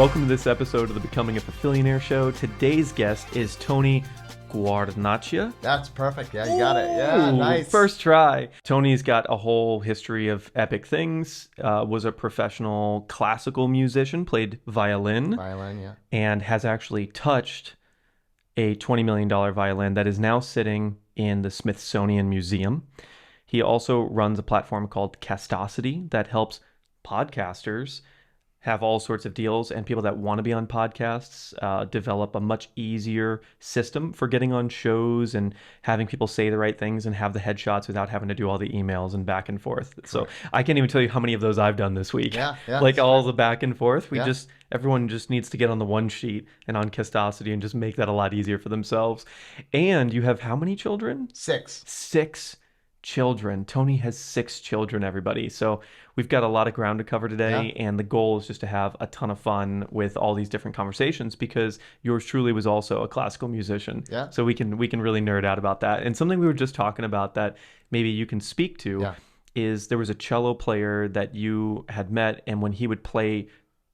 Welcome to this episode of the Becoming a Papillionaire Show. Today's guest is Tony Guarnaccia. That's perfect. Yeah, you got it. Yeah, nice. First try. Tony's got a whole history of epic things. Was a professional classical musician, played violin. Yeah. And has actually touched a $20 million violin that is now sitting in the Smithsonian Museum. He also runs a platform called Castosity that helps podcasters have all sorts of deals, and people that want to be on podcasts develop a much easier system for getting on shows and having people say the right things and have the headshots without having to do all the emails and back and forth. Correct. So I can't even tell you how many of those I've done this week. Yeah. Like all the back and forth. Everyone just needs to get on the one sheet and on Castosity and just make that a lot easier for themselves. And you have how many children? 6. 6 children. Tony has 6 children, everybody. So we've got a lot of ground to cover today, and the goal is just to have a ton of fun with all these different conversations, because yours truly was also a classical musician. Yeah. So we can really nerd out about that. And something we were just talking about that maybe you can speak to is there was a cello player that you had met, and when he would play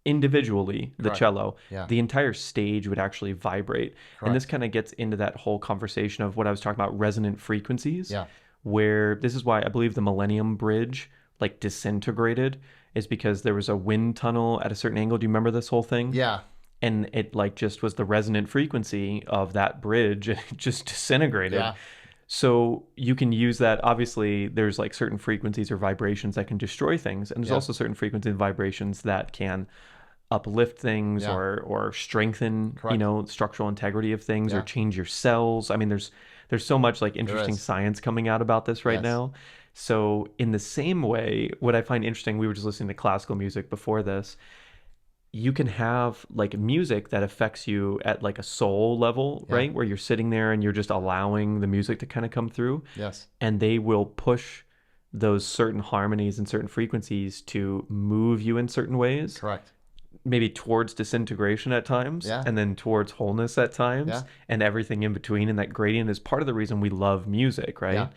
individually the cello, the entire stage would actually vibrate. Correct. And this kind of gets into that whole conversation of what I was talking about, resonant frequencies. Yeah. Where this is why I believe the Millennium Bridge like disintegrated, is because there was a wind tunnel at a certain angle. Do you remember this whole thing? Yeah. And it like just was the resonant frequency of that bridge. It just disintegrated. Yeah. So you can use that. Obviously, there's like certain frequencies or vibrations that can destroy things. And there's also certain frequencies and vibrations that can uplift things or strengthen, structural integrity of things or change your cells. I mean, there's so much like interesting science coming out about this right now. So in the same way, what I find interesting, we were just listening to classical music before this, you can have like music that affects you at like a soul level, right? Where you're sitting there and you're just allowing the music to kind of come through. Yes. And they will push those certain harmonies and certain frequencies to move you in certain ways. Correct. Maybe towards disintegration at times, and then towards wholeness at times, and everything in between. And that gradient is part of the reason we love music, right? Yeah.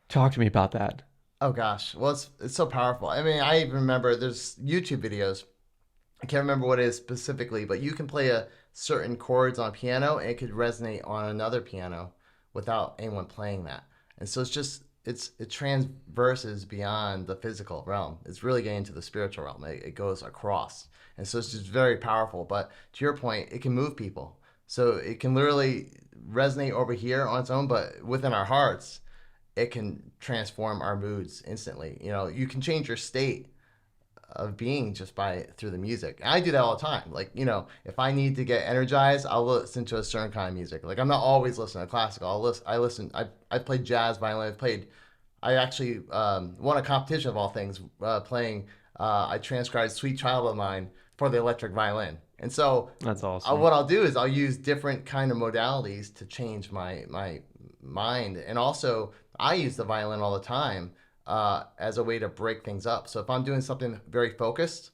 Talk to me about that. Oh gosh, well it's so powerful. I mean, I even remember there's YouTube videos. I can't remember what it is specifically, but you can play a certain chords on a piano and it could resonate on another piano without anyone playing that. And so it transverses beyond the physical realm. It's really getting into the spiritual realm. It goes across. And so it's just very powerful. But to your point, it can move people. So it can literally resonate over here on its own, but within our hearts, it can transform our moods instantly. You can change your state of being just through the music. And I do that all the time. Like, if I need to get energized, I'll listen to a certain kind of music. Like, I'm not always listening to classical. I played jazz violin. I actually won a competition of all things playing. I transcribed Sweet Child of Mine for the electric violin. And so that's awesome. What I'll do is I'll use different kind of modalities to change my mind. And also I use the violin all the time as a way to break things up. So if I'm doing something very focused,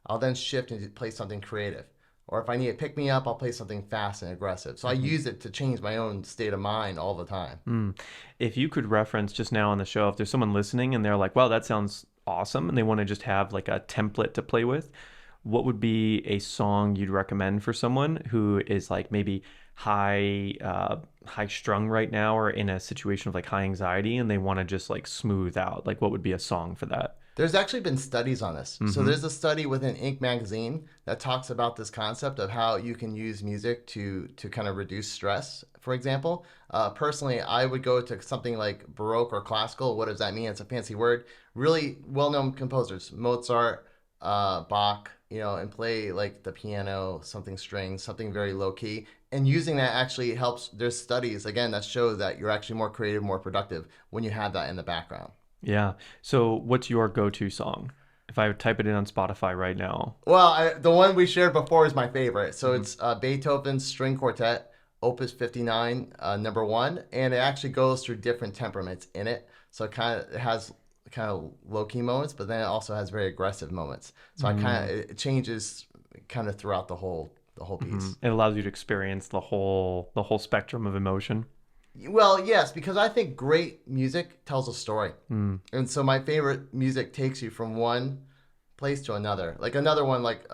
I'll then shift and play something creative. Or if I need to pick me up, I'll play something fast and aggressive. So I use it to change my own state of mind all the time. If you could reference just now on the show, if there's someone listening and they're like, wow, that sounds awesome, and they want to just have like a template to play with, what would be a song you'd recommend for someone who is like maybe high strung right now, or in a situation of like high anxiety, and they want to just like smooth out? Like, what would be a song for that? There's actually been studies on this. So there's a study within Inc. magazine that talks about this concept of how you can use music to kind of reduce stress, for example. Personally, I would go to something like Baroque or classical. What does that mean? It's a fancy word. Really well-known composers, Mozart, Bach, and play like the piano, something strings, something very low-key. And using that actually helps. There's studies, again, that show that you're actually more creative, more productive when you have that in the background. Yeah. So what's your go-to song? If I would type it in on Spotify right now. Well, the one we shared before is my favorite. So it's Beethoven's String Quartet, Opus 59, number 1. And it actually goes through different temperaments in it. So it has kind of low-key moments, but then it also has very aggressive moments. So it changes kind of throughout the whole piece. It allows you to experience the whole spectrum of emotion. Well, yes, because I think great music tells a story. And so my favorite music takes you from one place to another. Like another one, like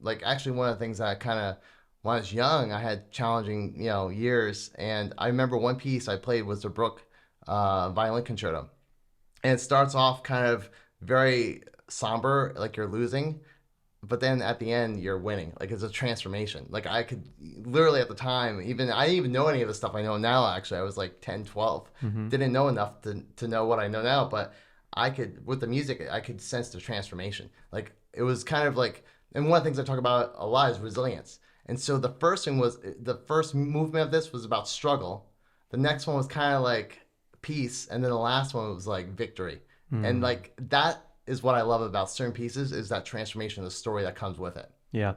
like actually one of the things that I kind of, when I was young, I had challenging, years. And I remember one piece I played was the Brook violin concerto. And it starts off kind of very somber, like you're losing, but then at the end you're winning. Like it's a transformation. Like I could literally at the time, I didn't even know any of the stuff I know now. Actually, I was like 10, 12. Didn't know enough to know what I know now, but I could, with the music, I could sense the transformation. Like it was kind of like, and one of the things I talk about a lot is resilience. And so the first movement of this was about struggle. The next one was kind of like peace, and then the last one was like victory. And like that is what I love about certain pieces, is that transformation of the story that comes with it. Yeah.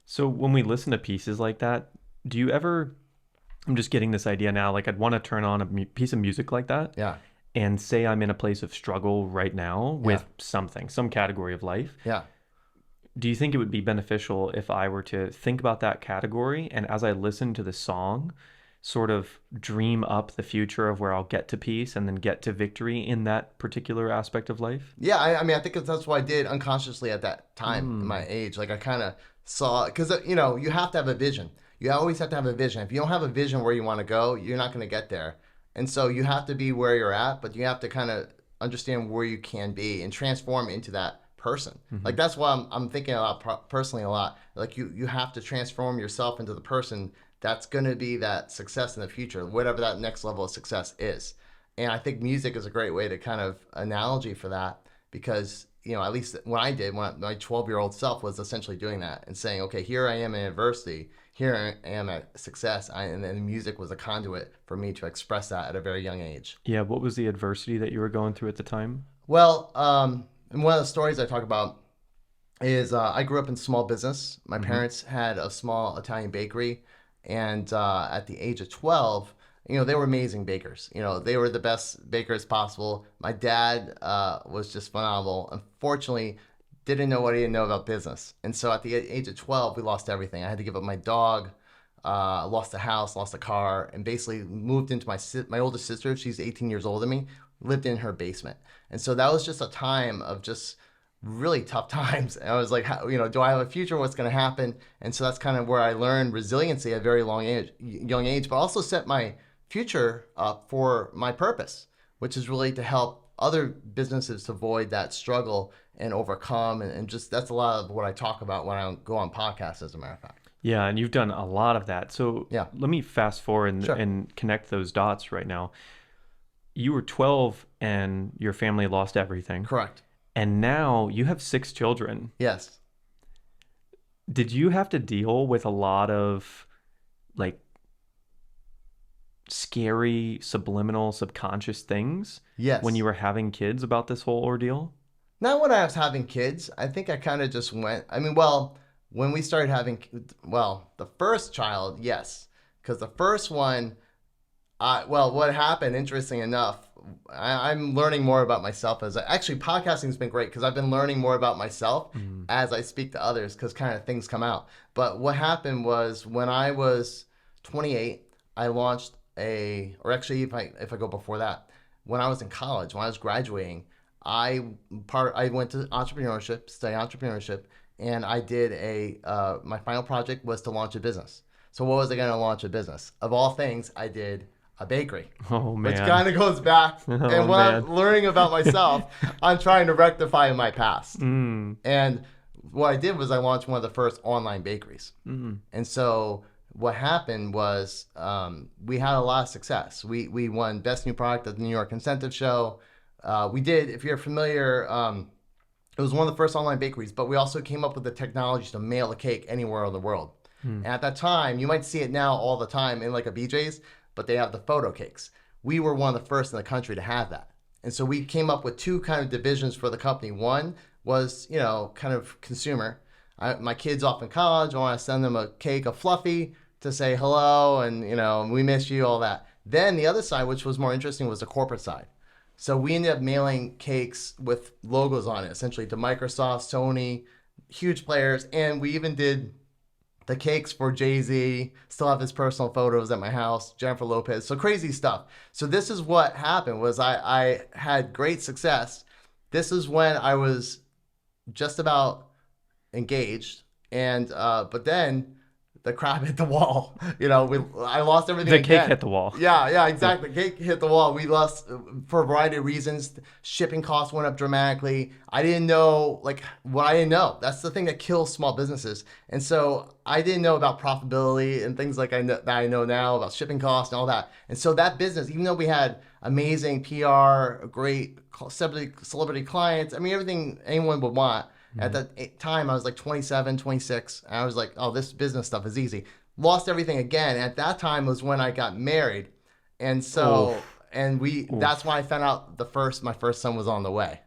So when we listen to pieces like that, do you ever, I'm just getting this idea now, like I'd want to turn on a piece of music like that. Yeah. And say I'm in a place of struggle right now with Yeah. something, some category of life. Yeah. Do you think it would be beneficial if I were to think about that category and as I listen to the song, sort of dream up the future of where I'll get to peace and then get to victory in that particular aspect of life? Yeah, I mean, I think that's what I did unconsciously at that time in my age. Like I kind of saw, because you have to have a vision. You always have to have a vision. If you don't have a vision where you want to go, you're not going to get there. And so you have to be where you're at, but you have to kind of understand where you can be and transform into that person. Like that's why I'm thinking about personally a lot. Like you have to transform yourself into the person that's going to be that success in the future, whatever that next level of success is. And I think music is a great way to kind of analogy for that, because at least when I did, when my 12-year-old self was essentially doing that and saying, okay, here I am in adversity, here I am at success, and then music was a conduit for me to express that at a very young age. Yeah, what was the adversity that you were going through at the time? Well, and one of the stories I talk about is I grew up in small business. My parents had a small Italian bakery, and at the age of 12, they were amazing bakers. They were the best bakers possible. My dad was just phenomenal. Unfortunately, didn't know what he didn't know about business. And so at the age of 12, we lost everything. I had to give up my dog, lost a house, lost a car, and basically moved into my oldest sister. She's 18 years older than me, lived in her basement. And so that was just a time of just really tough times. And I was like, do I have a future? What's going to happen? And so that's kind of where I learned resiliency at a very young age, but also set my future up for my purpose, which is really to help other businesses to avoid that struggle and overcome. And just that's a lot of what I talk about when I go on podcasts, as a matter of fact. Yeah, and you've done a lot of that. So Yeah. let me fast forward Sure. and connect those dots right now. You were 12 and your family lost everything. Correct. And now you have 6 children. Yes. Did you have to deal with a lot of like scary, subliminal, subconscious things Yes. when you were having kids about this whole ordeal? Not when I was having kids. I think I kind of just went. I mean, when we started having, the first child, yes. Because the first one, what happened, interesting enough, I'm learning more about myself actually podcasting has been great because I've been learning more about myself as I speak to others, because kind of things come out. But what happened was when I was 28, I launched or actually if I go before that, when I was in college, when I was graduating, I went to entrepreneurship, study entrepreneurship, and I did my final project was to launch a business. So what was I going to launch a business? Of all things, I did a bakery. Oh, man. Which kind of goes back. And when I'm learning about myself, I'm trying to rectify my past. And what I did was I launched one of the first online bakeries. And so what happened was we had a lot of success. We won Best New Product at the New York Incentive Show. We did, if you're familiar, it was one of the first online bakeries, but we also came up with the technology to mail a cake anywhere in the world. And at that time, you might see it now all the time in like a BJ's, but they have the photo cakes. We were one of the first in the country to have that. And so we came up with 2 kind of divisions for the company. One was, kind of consumer. My kids off in college, I want to send them a cake, a fluffy, to say hello and, we miss you, all that. Then the other side, which was more interesting, was the corporate side. So we ended up mailing cakes with logos on it, essentially to Microsoft, Sony, huge players. And we even did the cakes for Jay-Z, still have his personal photos at my house, Jennifer Lopez, so crazy stuff. So this is what happened was I had great success. This is when I was just about engaged, And but then the crab hit the wall. I lost everything The again. cake hit the wall. Yeah, exactly. The cake hit the wall. We lost for a variety of reasons. Shipping costs went up dramatically. I didn't know what I didn't know. That's the thing that kills small businesses. And so I didn't know about profitability and things that I know now about shipping costs and all that. And so that business, even though we had amazing PR, great celebrity clients, I mean everything anyone would want. At that time, I was like 27, 26. And I was like, oh, this business stuff is easy. Lost everything again. At that time was when I got married. And so, that's when I found out my first son was on the way.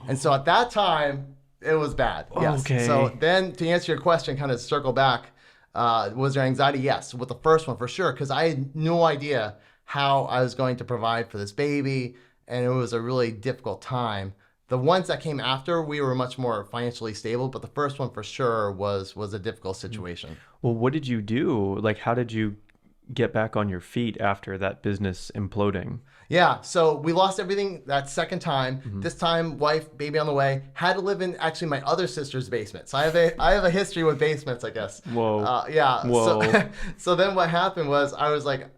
And so at that time, it was bad. Yes. Okay. So then to answer your question, kind of circle back, was there anxiety? Yes. With the first one, for sure. Because I had no idea how I was going to provide for this baby. And it was a really difficult time. The ones that came after, we were much more financially stable, but the first one for sure was a difficult situation. Well, what did you do? Like, how did you get back on your feet after that business imploding? Yeah, so we lost everything that second time. This time, wife, baby on the way. Had to live in actually my other sister's basement. So I have a history with basements, I guess. Whoa. Yeah. Whoa. So then what happened was I was like,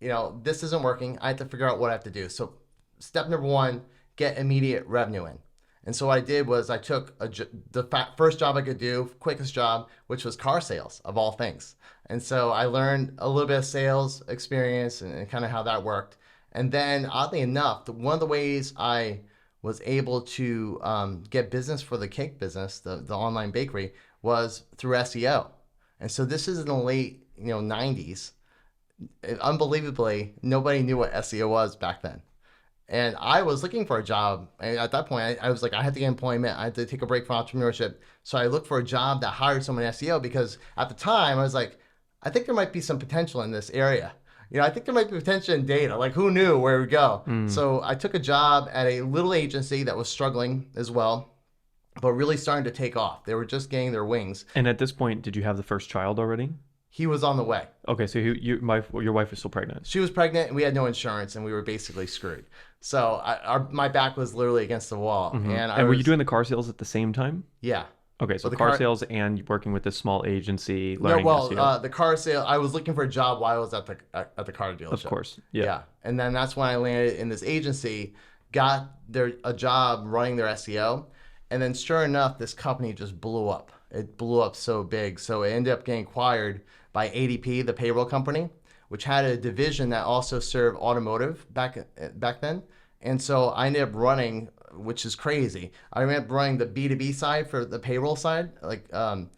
this isn't working. I have to figure out what I have to do. So step number one, get immediate revenue in. And so what I did was I took the first job I could do, quickest job, which was car sales, of all things. And so I learned a little bit of sales experience and kind of how that worked. And then oddly enough, one of the ways I was able to get business for the cake business, the online bakery, was through SEO. And so this is in the late 90s. Unbelievably, nobody knew what SEO was back then. And I was looking for a job. And at that point, I was like, I had to get employment. I had to take a break from entrepreneurship. So I looked for a job that hired someone in SEO because at the time, I was like, I think there might be some potential in this area. I think there might be potential in data. Like, who knew where we go? So I took a job at a little agency that was struggling as well, but really starting to take off. They were just getting their wings. And at this point, did you have the first child already? He was on the way. Okay, so your wife was still pregnant. She was pregnant, and we had no insurance, and we were basically screwed. So my back was literally against the wall. And were you doing the car sales at the same time? Yeah. Okay, so the car sales and working with this small agency. Learning SEO. The car sale. I was looking for a job while I was at the car dealership. Of course, yeah. And then that's when I landed in this agency, got a job running their SEO, and then sure enough, this company just blew up. It blew up so big, so it ended up getting acquired by ADP, the payroll company, which had a division that also served automotive back then. And so I ended up running, which is crazy. I ended up running the B2B side for the payroll side,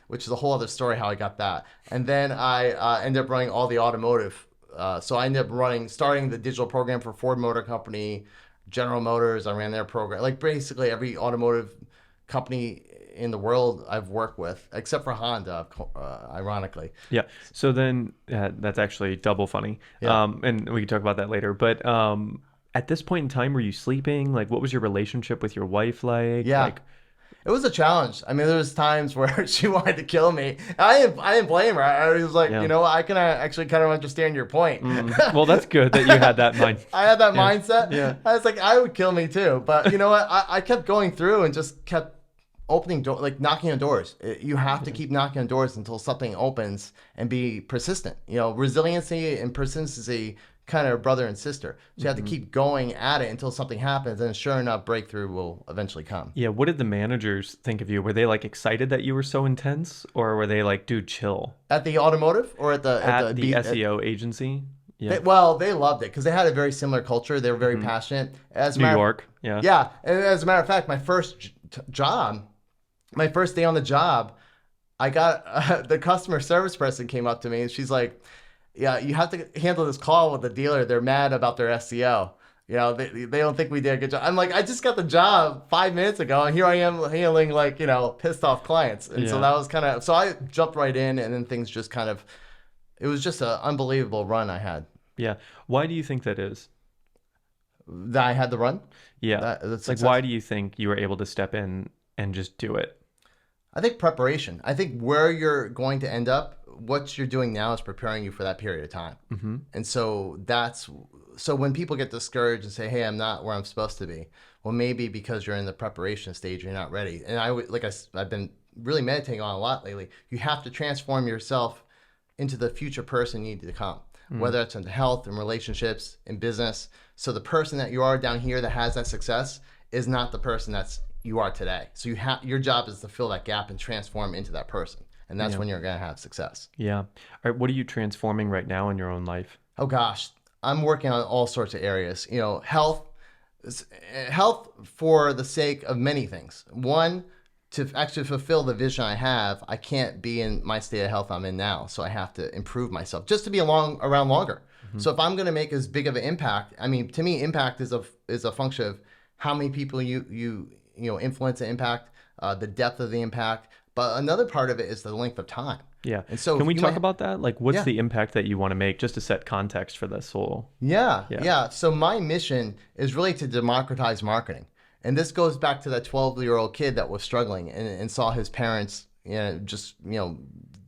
which is a whole other story how I got that. And then I ended up running all the automotive. So I ended up starting the digital program for Ford Motor Company, General Motors. I ran their program, like basically every automotive company in the world I've worked with, except for Honda, ironically. Yeah. So then that's actually double funny. Yeah. And we can talk about that later. But at this point in time, were you sleeping? Like, what was your relationship with your wife like? Yeah. It was a challenge. I mean, there was times where she wanted to kill me. I didn't blame her. I was like, I can actually kind of understand your point. Well, that's good that you had that mind. I had that mindset. Yeah. I was like, I would kill me too. But you know what? I kept going through and just kept opening doors, like knocking on doors. You have to keep knocking on doors until something opens and be persistent. Resiliency and persistency kind of brother and sister. So you have to keep going at it until something happens, and sure enough, breakthrough will eventually come. Yeah. What did the managers think of you? Were they like excited that you were so intense, or were they like, dude, chill? At the automotive or at the SEO agency? Yeah. They loved it because they had a very similar culture. They were very passionate. New York. Yeah. Yeah. And as a matter of fact, my first job, my first day on the job, I got the customer service person came up to me and she's like, yeah, you have to handle this call with the dealer. They're mad about their SEO. They don't think we did a good job. I'm like, I just got the job 5 minutes ago and here I am handling pissed off clients. And so that was so I jumped right in, and then things just it was just an unbelievable run I had. Yeah. Why do you think that is? That I had the run? Yeah. Like, why do you think you were able to step in and just do it? I think preparation. I think where you're going to end up, what you're doing now is preparing you for that period of time. And so when people get discouraged and say, hey, I'm not where I'm supposed to be, well, maybe because you're in the preparation stage, you're not ready. And I've been really meditating on a lot lately. You have to transform yourself into the future person you need to become, whether it's in health and relationships and business. So the person that you are down here that has that success is not the person you are today. So your job is to fill that gap and transform into that person. And that's when you're going to have success. Yeah. All right. What are you transforming right now in your own life? Oh gosh, I'm working on all sorts of areas. Health for the sake of many things. One, to actually fulfill the vision I have, I can't be in my state of health I'm in now. So I have to improve myself just to be around longer. So if I'm going to make as big of an impact, I mean, to me, impact is a function of how many people you influence and impact, the depth of the impact. But another part of it is the length of time. Yeah. And so can we talk about that? Like, what's the impact that you want to make, just to set context for this whole? Yeah. So my mission is really to democratize marketing. And this goes back to that 12-year-old kid that was struggling and saw his parents,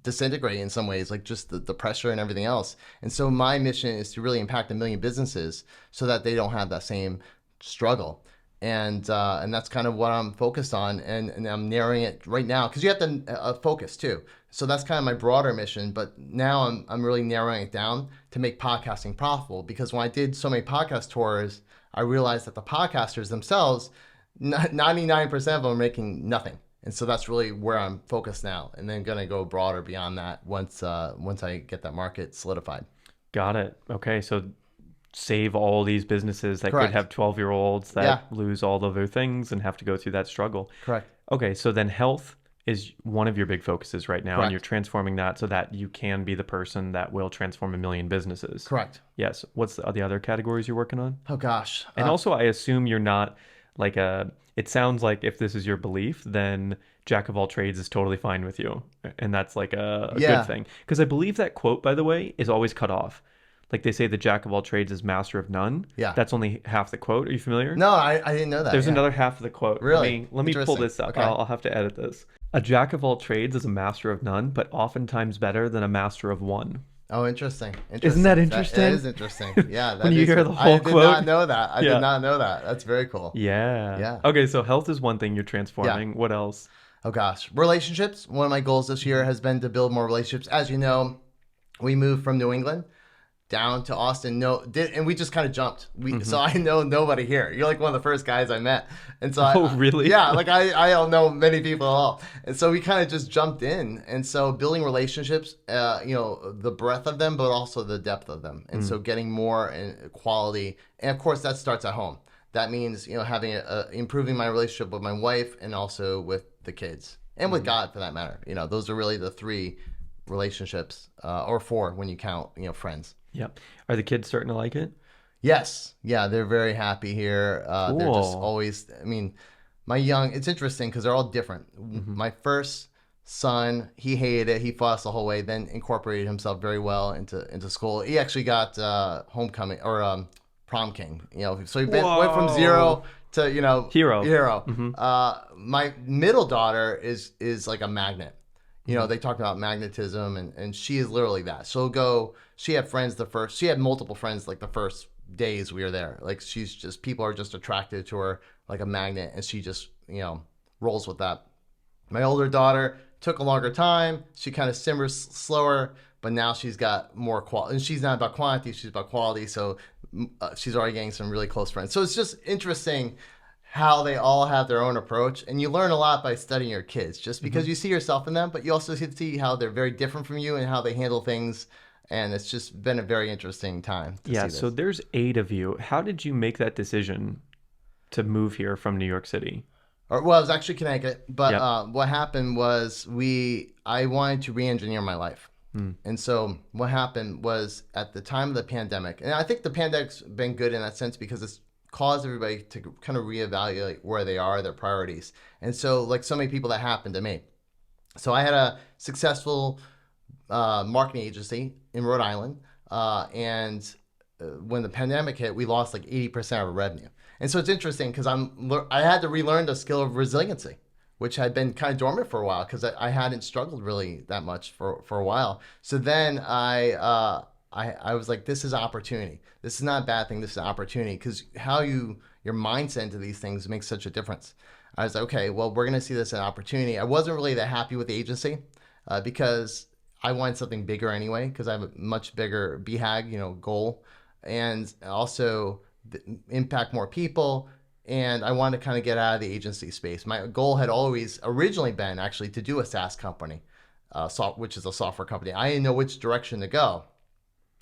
disintegrate in some ways, like just the pressure and everything else. And so my mission is to really impact 1 million businesses so that they don't have that same struggle. And that's kind of what I'm focused on, and I'm narrowing it right now because you have to focus too. So that's kind of my broader mission. But now I'm really narrowing it down to make podcasting profitable, because when I did so many podcast tours, I realized that the podcasters themselves, 99% of them are making nothing. And so that's really where I'm focused now, and then going to go broader beyond that once I get that market solidified. Got it. Okay, so save all these businesses that Correct. could have 12-year-olds that lose all of their things and have to go through that struggle. Correct. Okay, so then health is one of your big focuses right now. Correct. And you're transforming that so that you can be the person that will transform 1 million businesses. Correct. Yes. What's the other categories you're working on? Oh gosh. And also, I assume you're not like it sounds like if this is your belief, then jack of all trades is totally fine with you. And that's like a good thing. Because I believe that quote, by the way, is always cut off. Like they say, the jack of all trades is master of none. Yeah. That's only half the quote. Are you familiar? No, I didn't know that. There's another half of the quote. Really? Let me pull this up. Okay. I'll have to edit this. A jack of all trades is a master of none, but oftentimes better than a master of one. Oh, interesting. Isn't that interesting? That is interesting. Yeah. When you hear the whole quote. I did not know that. I did not know that. That's very cool. Yeah. Okay, so health is one thing you're transforming. What else? Oh, gosh. Relationships. One of my goals this year has been to build more relationships. As you know, we moved from New England down to Austin, and we just kind of jumped. So I know nobody here. You're like one of the first guys I met, and so really? Yeah, like I don't know many people at all, and so we kind of just jumped in. And so building relationships, the breadth of them, but also the depth of them, and so getting more and quality, and of course that starts at home. That means having improving my relationship with my wife and also with the kids and with God for that matter. Those are really the 3 relationships, or 4 when you count friends. Yeah. Are the kids starting to like it? Yes. Yeah, they're very happy here. Cool. They're just always, it's interesting because they're all different. My first son, he hated it. He fought us the whole way, then incorporated himself very well into school. He actually got homecoming or prom king, so he went from 0 to, hero. My middle daughter is like a magnet. They talk about magnetism, and she is literally that. She had multiple friends like the first days we were there. Like people are just attracted to her like a magnet, and she just, rolls with that. My older daughter took a longer time. She kind of simmers slower, but now she's got more quality. And she's not about quantity, she's about quality. So she's already getting some really close friends. So it's just interesting how they all have their own approach, and you learn a lot by studying your kids, just because you see yourself in them, but you also see how they're very different from you and how they handle things, and it's just been a very interesting time to see this. So there's 8 of you. How did you make that decision to move here from New York City? Well, it was actually Connecticut, but what happened was I wanted to re-engineer my life. And so what happened was at the time of the pandemic, and I think the pandemic's been good in that sense because it's caused everybody to kind of reevaluate where they are, their priorities. And so like so many people, that happened to me. So I had a successful marketing agency in Rhode Island. And when the pandemic hit, we lost like 80% of our revenue. And so it's interesting because I had to relearn the skill of resiliency, which had been kind of dormant for a while because I hadn't struggled really that much for a while. So then I I was like, this is opportunity. This is not a bad thing. This is opportunity, because how your mindset into these things makes such a difference. I was like, okay, well, we're gonna see this as an opportunity. I wasn't really that happy with the agency because I wanted something bigger anyway, because I have a much bigger BHAG, goal, and also impact more people. And I wanted to kind of get out of the agency space. My goal had always originally been actually to do a SaaS company, which is a software company. I didn't know which direction to go.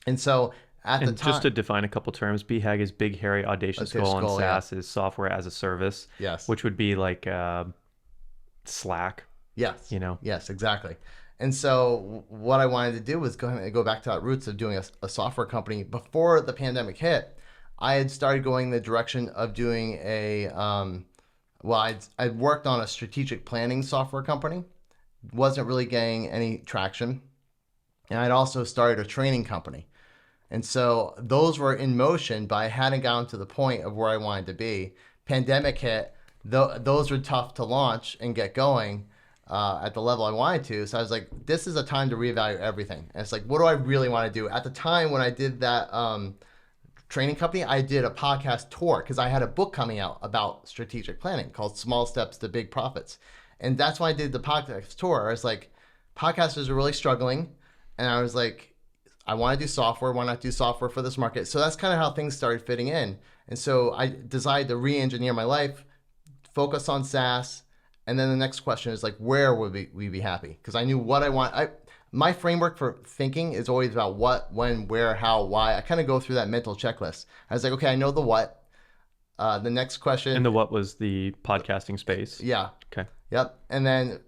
And so at the And time, just to define a couple terms, BHAG is big, hairy, audacious goal, and SaaS is software as a service. Yes. Which would be like Slack. Yes. Yes, exactly. And so what I wanted to do was go back to that roots of doing a software company. Before the pandemic hit, I had started going the direction of doing I'd worked on a strategic planning software company. Wasn't really getting any traction. And I'd also started a training company. And so those were in motion, but I hadn't gotten to the point of where I wanted to be. Pandemic hit. Those were tough to launch and get going at the level I wanted to. So I was like, this is a time to reevaluate everything. And it's like, what do I really want to do? At the time when I did that training company, I did a podcast tour because I had a book coming out about strategic planning called Small Steps to Big Profits. And that's why I did the podcast tour. I was like, podcasters are really struggling. And I was like, I want to do software. Why not do software for this market? So that's kind of how things started fitting in. And so I decided to re-engineer my life, focus on SaaS. And then the next question is like, where would we be happy? Because I knew what I want. My framework for thinking is always about what, when, where, how, why. I kind of go through that mental checklist. I was like, okay, I know the what. The next question. And the what was the podcasting space? Yeah. Okay. Yep. And then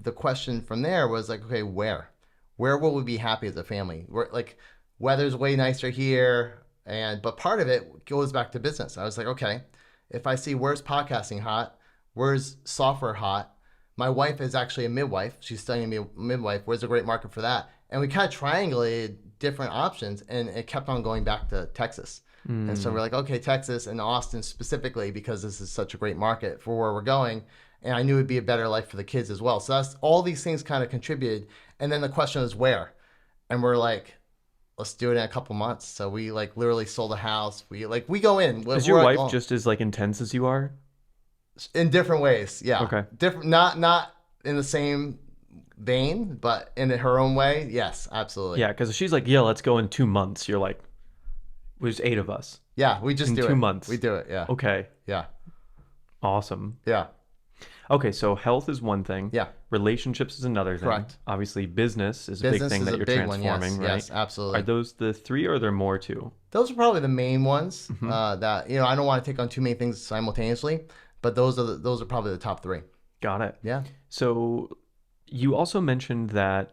the question from there was like, okay, where? Where will we be happy as a family? Like, weather's way nicer here, but part of it goes back to business. I was like, okay, if I see where's podcasting hot, where's software hot. My wife is actually a midwife. She's studying to be a midwife. Where's a great market for that? And we kind of triangulated different options, and it kept on going back to Texas. And so we're like, okay, Texas and Austin specifically, because this is such a great market for where we're going. And I knew it'd be a better life for the kids as well. So that's all these things kind of contributed. And then the question is where? And we're like, let's do it in a couple months. So we like literally sold a house. We go in. Is your wife just as like intense as you are? In different ways, yeah. Okay. Different, not in the same vein, but in her own way. Yes, absolutely. Yeah, because she's like, yeah, let's go in 2 months. You're like, there's 8 of us. Yeah, we just do it. In 2 months. We do it, yeah. Okay. Yeah. Awesome. Yeah. Okay, so health is one thing. Yeah. Relationships is another thing. Correct. Obviously, business is a big thing that you're transforming, right? Yes, absolutely. Are those the 3 or are there more too? Those are probably the main ones that, I don't want to take on too many things simultaneously, but those are probably the top 3. Got it. Yeah. So you also mentioned that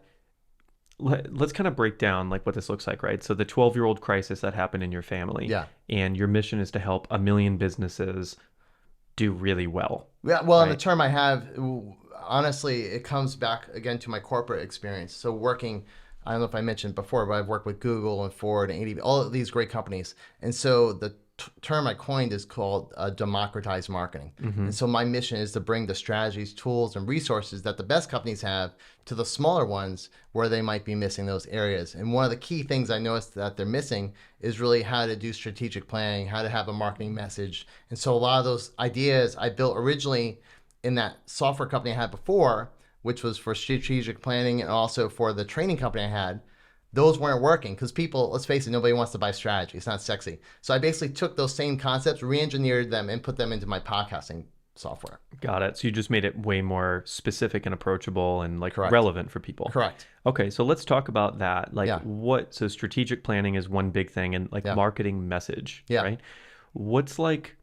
let's kind of break down like what this looks like, right? So the 12-year-old crisis that happened in your family. Yeah. And your mission is to help 1 million businesses do really well. Yeah, well, right? And the term I have, honestly, it comes back again to my corporate experience. So working, I don't know if I mentioned before, but I've worked with Google and Ford and ADB, all of these great companies. And so the term I coined is called democratized marketing. And so my mission is to bring the strategies, tools, and resources that the best companies have to the smaller ones where they might be missing those areas. And one of the key things I noticed that they're missing is really how to do strategic planning, how to have a marketing message. And so a lot of those ideas I built originally in that software company I had before, which was for strategic planning and also for the training company I had, those weren't working because people, let's face it, nobody wants to buy strategy. It's not sexy. So I basically took those same concepts, re-engineered them, and put them into my podcasting software. Got it. So you just made it way more specific and approachable and like Correct. relevant for people. Correct. Okay, so let's talk about that. Like so strategic planning is one big thing, and like marketing message, right? What's like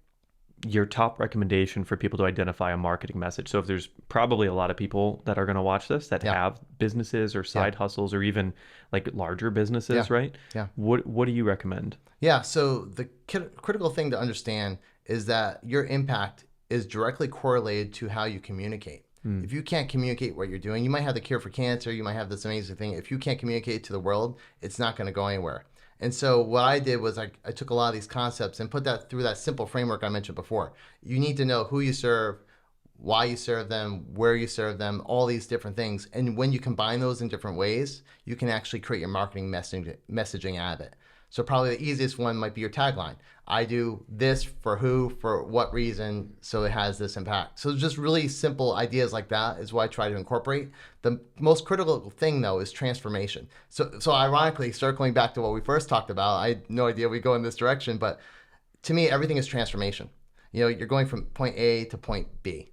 your top recommendation for people to identify a marketing message? So if there's probably a lot of people that are going to watch this that have businesses or side hustles or even like larger businesses, right? Yeah. What do you recommend? Yeah. So the critical thing to understand is that your impact is directly correlated to how you communicate. If you can't communicate what you're doing, you might have the cure for cancer, you might have this amazing thing. If you can't communicate to the world, it's not going to go anywhere. And so what I did was I took a lot of these concepts and put that through that simple framework I mentioned before. You need to know who you serve, why you serve them, where you serve them, all these different things. And when you combine those in different ways, you can actually create your marketing messaging out of it. So probably the easiest one might be your tagline. I do this for who, for what reason, so it has this impact. So just really simple ideas like that is what I try to incorporate. The most critical thing, though, is transformation. So ironically, circling back to what we first talked about, I had no idea we go in this direction, but to me, everything is transformation. You're going from point A to point B.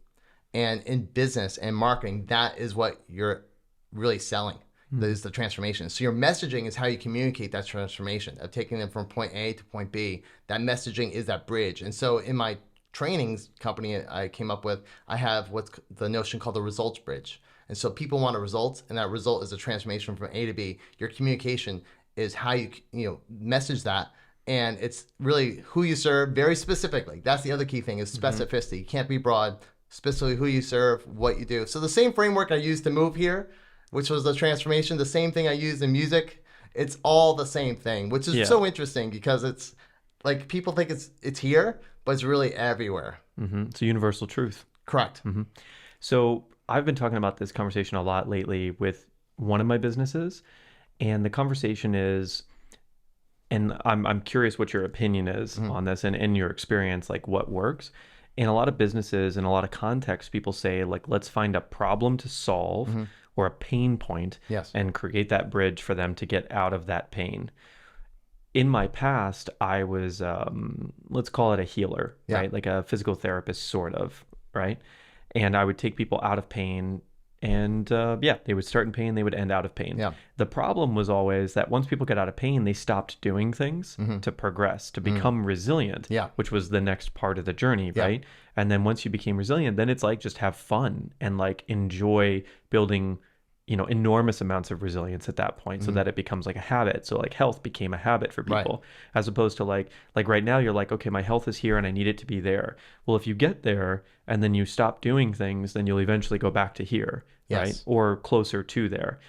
And in business and marketing, that is what you're really selling. That is the transformation. So your messaging is how you communicate that transformation of taking them from point A to point B. That messaging is that bridge. And so in my trainings company I came up with, I have what's the notion called the results bridge. And so people want a result, and that result is a transformation from A to B. Your communication is how you message that. And it's really who you serve very specifically. That's the other key thing is specificity. You can't be broad, specifically who you serve, what you do. So the same framework I used to move here, which was the transformation, the same thing I used in music, it's all the same thing, which is so interesting because it's like people think it's here, but it's really everywhere. It's a universal truth. Correct. So I've been talking about this conversation a lot lately with one of my businesses, and the conversation is, and I'm curious what your opinion is on this and in your experience, like what works. In a lot of businesses, in a lot of contexts, people say, like, let's find a problem to solve or a pain point and create that bridge for them to get out of that pain. In my past, I was, let's call it a healer, right? Like a physical therapist, sort of, right? And I would take people out of pain and they would start in pain, they would end out of pain. The problem was always that once people get out of pain, they stopped doing things to progress, to become resilient, which was the next part of the journey, right? And then once you became resilient, then it's like just have fun and like enjoy building, enormous amounts of resilience at that point so that it becomes like a habit. So like health became a habit for people, as opposed to like right now you're like, okay, my health is here and I need it to be there. Well, if you get there and then you stop doing things, then you'll eventually go back to here, right? Or closer to there.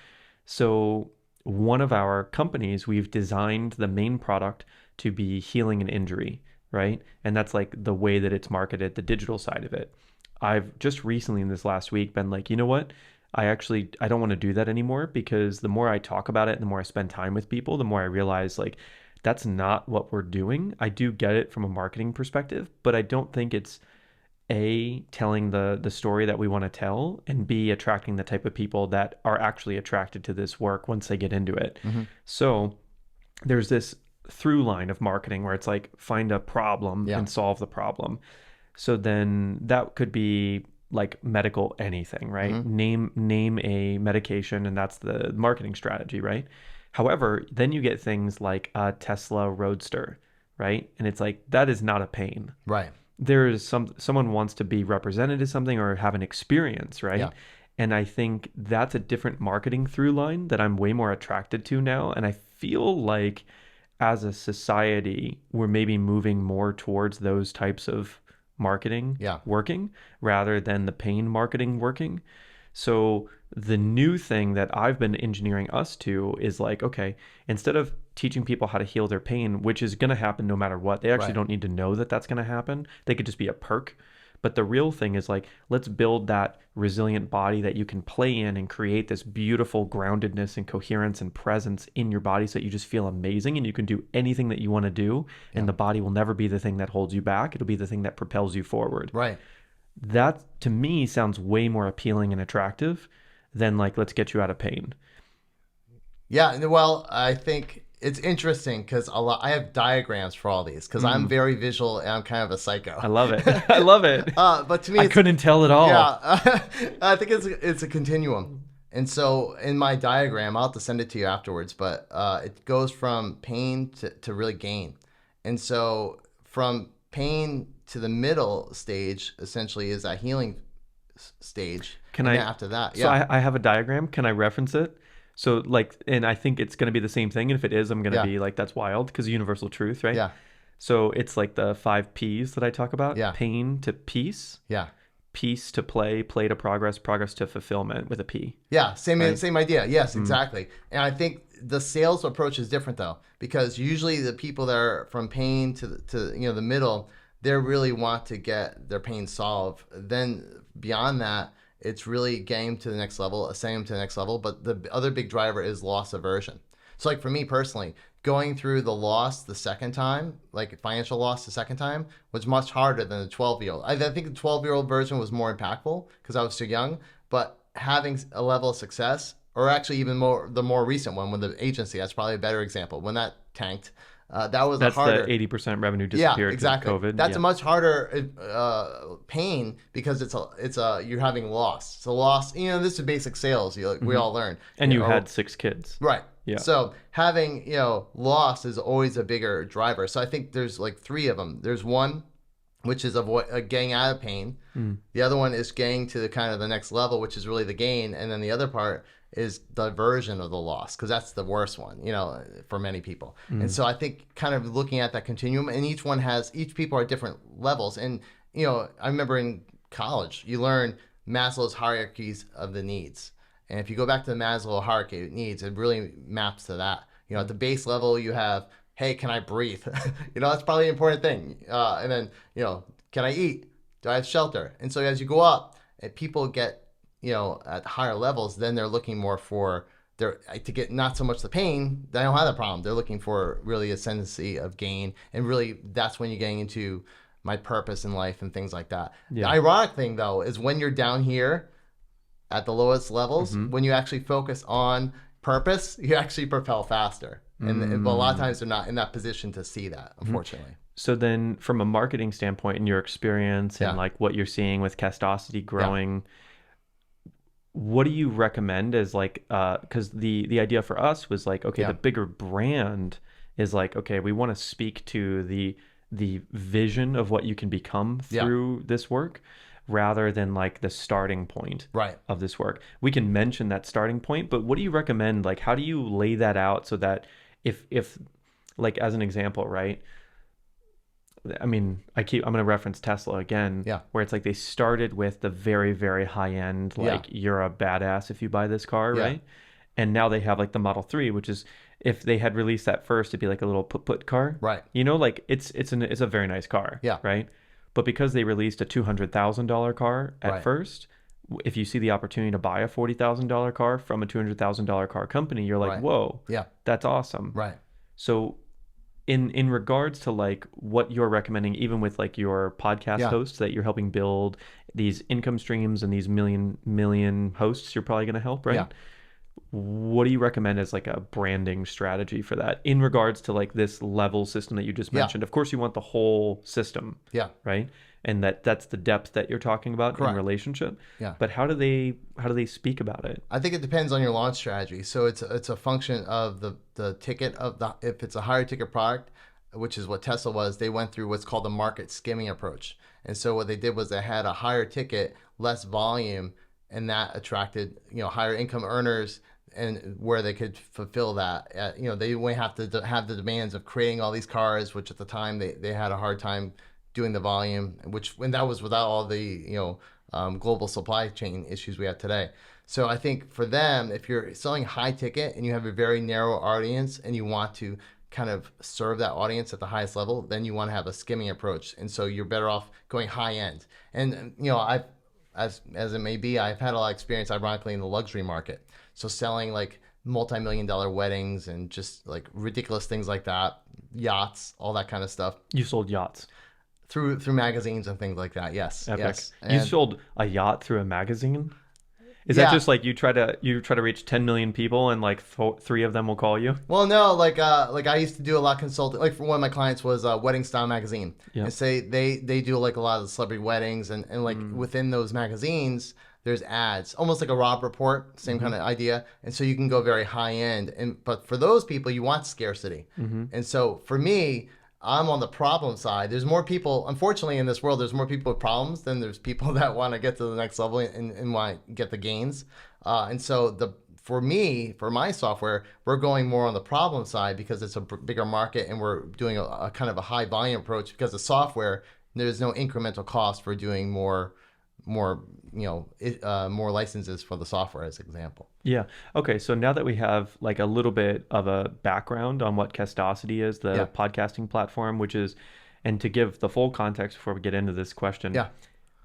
So one of our companies, we've designed the main product to be healing an injury, right? And that's like the way that it's marketed, the digital side of it. I've just recently in this last week been like, you know what? I don't want to do that anymore, because the more I talk about it and the more I spend time with people, the more I realize like that's not what we're doing. I do get it from a marketing perspective, but I don't think it's A, telling the story that we want to tell, and B, attracting the type of people that are actually attracted to this work once they get into it. So there's this through line of marketing where it's like find a problem and solve the problem. So then that could be like medical anything, right? Name a medication, and that's the marketing strategy, right? However, then you get things like a Tesla Roadster, right? And it's like that is not a pain. Right. There is someone wants to be represented as something or have an experience, right? And I think that's a different marketing through line that I'm way more attracted to now. And I feel like as a society, we're maybe moving more towards those types of marketing working rather than the pain marketing working. So the new thing that I've been engineering us to is like, okay, instead of teaching people how to heal their pain, which is going to happen no matter what, they actually don't need to know that that's going to happen. They could just be a perk. But the real thing is like, let's build that resilient body that you can play in and create this beautiful groundedness and coherence and presence in your body so that you just feel amazing and you can do anything that you want to do. And the body will never be the thing that holds you back. It'll be the thing that propels you forward. Right. That to me sounds way more appealing and attractive than like, let's get you out of pain. Yeah. Well, I think it's interesting because I have diagrams for all these because I'm very visual and I'm kind of a psycho. I love it. I love it. But to me, I couldn't tell at all. Yeah, I think it's a continuum. And so in my diagram, I'll have to send it to you afterwards, but it goes from pain to really gain. And so from pain to the middle stage, essentially, is that healing stage. After that, So I have a diagram. Can I reference it? So like, and I think it's going to be the same thing. And if it is, I'm going to be like, that's wild because universal truth, right? Yeah. So it's like the 5 P's that I talk about. Yeah. Pain to peace. Yeah. Peace to play, play to progress, progress to fulfillment with a P. Yeah. Same idea. Yes, exactly. And I think the sales approach is different though, because usually the people that are from pain to the middle, they really want to get their pain solved. Then beyond that, it's really getting to the next level, ascending to the next level. But the other big driver is loss aversion. So like for me personally, going through the loss the second time, like financial loss the second time, was much harder than the 12-year-old. I think the 12-year-old version was more impactful because I was too young. But having a level of success, or actually even more, the more recent one, when the agency, that's probably a better example. When that tanked, that was a That's harder. the 80% revenue Yeah, disappeared because of exactly. COVID. That's Yeah. a much harder pain because you're having loss. So loss, this is basic sales. We all learn. And you had 6 kids. Right. Yeah. So having, loss is always a bigger driver. So I think there's like 3 of them. There's one, which is getting out of pain. The other one is getting to the kind of the next level, which is really the gain. And then the other part is the aversion of the loss, because that's the worst one, for many people. And so I think kind of looking at that continuum, and each people are at different levels. And, I remember in college, you learn Maslow's hierarchies of the needs. And if you go back to the Maslow hierarchy of needs, it really maps to that. At the base level, you have, hey, can I breathe? That's probably an important thing. And then, can I eat? Do I have shelter? And so as you go up, and people get, at higher levels, then they're looking more for to get not so much the pain. They don't have that problem. They're looking for really ascendancy of gain. And really, that's when you're getting into my purpose in life and things like that. Yeah. The ironic thing, though, is when you're down here at the lowest levels, when you actually focus on purpose, you actually propel faster. And but a lot of times they're not in that position to see that, unfortunately. So then from a marketing standpoint, in your experience and like what you're seeing with Castosity growing, what do you recommend as like, because the idea for us was like, okay, the bigger brand is like, okay, we want to speak to the vision of what you can become through this work, rather than like the starting point of this work. We can mention that starting point, but what do you recommend? Like, how do you lay that out so that if like, as an example, right? I mean, I'm going to reference Tesla again, where it's like they started with the very, very high end, like you're a badass if you buy this car, right? And now they have like the Model 3, which is, if they had released that first, it'd be like a little put car, right? Like it's a very nice car, right? But because they released a $200,000 car at first, if you see the opportunity to buy a $40,000 car from a $200,000 car company, you're like, whoa, that's awesome, right? So in regards to like what you're recommending, even with like your podcast hosts that you're helping build these income streams and these million hosts you're probably going to help, right? What do you recommend as like a branding strategy for that in regards to like this level system that you just mentioned? Of course you want the whole system, right? And that's the depth that you're talking about in relationship. But how do they speak about it? I think it depends on your launch strategy. So it's a function of the ticket of if it's a higher ticket product, which is what Tesla was, they went through what's called the market skimming approach. And so what they did was they had a higher ticket, less volume, and that attracted, higher income earners, and where they could fulfill that. They wouldn't have to have the demands of creating all these cars, which at the time they had a hard time doing the volume, when that was without all the global supply chain issues we have today. So I think for them, if you're selling high ticket and you have a very narrow audience and you want to kind of serve that audience at the highest level, then you want to have a skimming approach. And so you're better off going high end. And I've as it may be, I've had a lot of experience, ironically, in the luxury market. So selling like multi-million-dollar weddings and just like ridiculous things like that, yachts, all that kind of stuff. You sold yachts through magazines and things like that. Yes, Epic. Yes. You sold a yacht through a magazine? Is that just like you try to reach 10 million people and like 3 of them will call you? Well, no, like I used to do a lot of consulting. Like for one of my clients was Wedding Style magazine. And say they do like a lot of the celebrity weddings and like within those magazines there's ads, almost like a Rob Report, same kind of idea. And so you can go very high end. But for those people, you want scarcity. And so for me, I'm on the problem side. There's more people, unfortunately, in this world, there's more people with problems than there's people that want to get to the next level and want to get the gains. And so for me, for my software, we're going more on the problem side because it's a bigger market and we're doing a kind of a high volume approach because the software, there's no incremental cost for doing more licenses for the software, as an example. Yeah. Okay. So now that we have like a little bit of a background on what Castosity is, the podcasting platform, which is, And to give the full context before we get into this question, Yeah.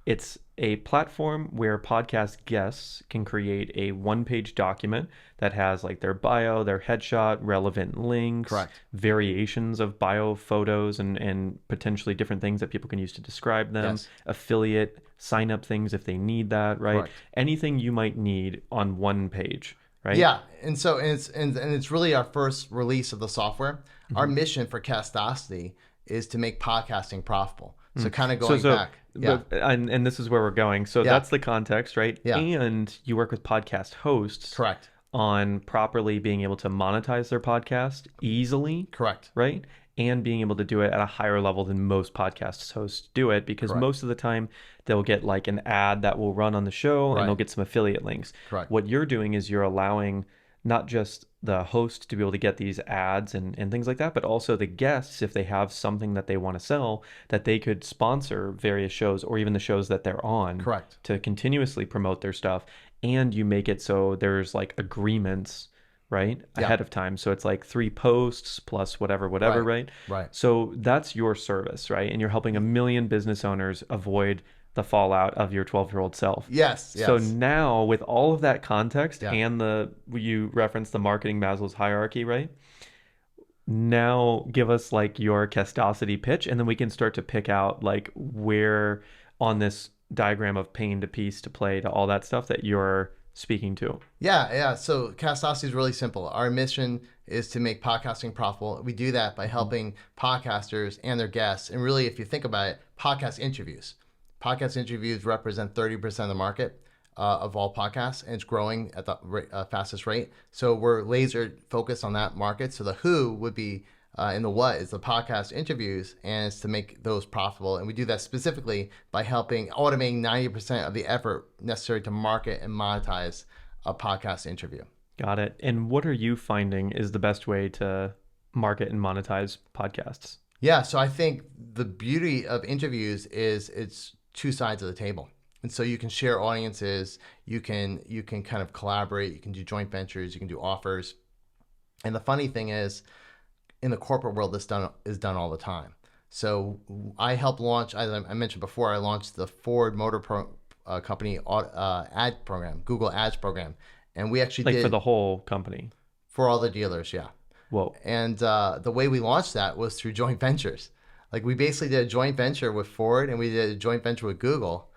it's a platform where podcast guests can create a one-page document that has like their bio, their headshot, relevant links, Correct. variations of bio photos, and potentially different things that people can use to describe them, Yes. affiliate, sign up things if they need that, right? Correct. Anything you might need on one page, right? Yeah, and so it's really our first release of the software. Our mission for Castosity is to make podcasting profitable. So kind of going back. Yeah. And this is where we're going. So that's the context, right? Yeah. And you work with podcast hosts. Correct. On properly being able to monetize their podcast easily. Correct. Right? And being able to do it at a higher level than most podcast hosts do it, because Correct. most of the time they'll get like an ad that will run on the show and they'll get some affiliate links. Correct. What you're doing is you're allowing not just the host to be able to get these ads and things like that, but also the guests, if they have something that they want to sell, that they could sponsor various shows or even the shows that they're on. Correct. To continuously promote their stuff. And you make it so there's like agreements, right? Ahead of time. So it's like 3 posts plus whatever, right? Right. So that's your service, right? And you're helping 1 million business owners avoid the fallout of your 12-year-old self. Yes. So now with all of that context and you referenced the marketing Maslow's hierarchy, right? Now give us like your Castosity pitch, and then we can start to pick out like where on this diagram of pain to peace to play to all that stuff that you're speaking to. Yeah. So Castosity is really simple. Our mission is to make podcasting profitable. We do that by helping podcasters and their guests. And really, if you think about it, podcast interviews. Podcast interviews represent 30% of the market of all podcasts, and it's growing at the fastest rate. So we're laser focused on that market. So the who would be and the what is the podcast interviews, and it's to make those profitable. And we do that specifically by helping automating 90% of the effort necessary to market and monetize a podcast interview. Got it. And what are you finding is the best way to market and monetize podcasts? Yeah, so I think the beauty of interviews is it's 2 sides of the table. And so you can share audiences, you can kind of collaborate, you can do joint ventures, you can do offers. And the funny thing is, in the corporate world, this is done all the time. So I helped launch, as I mentioned before, I launched the Ford Motor Company ad program, Google Ads program. And we actually did... for the whole company? For all the dealers, yeah. Whoa. And the way we launched that was through joint ventures. Like we basically did a joint venture with Ford and we did a joint venture with Google.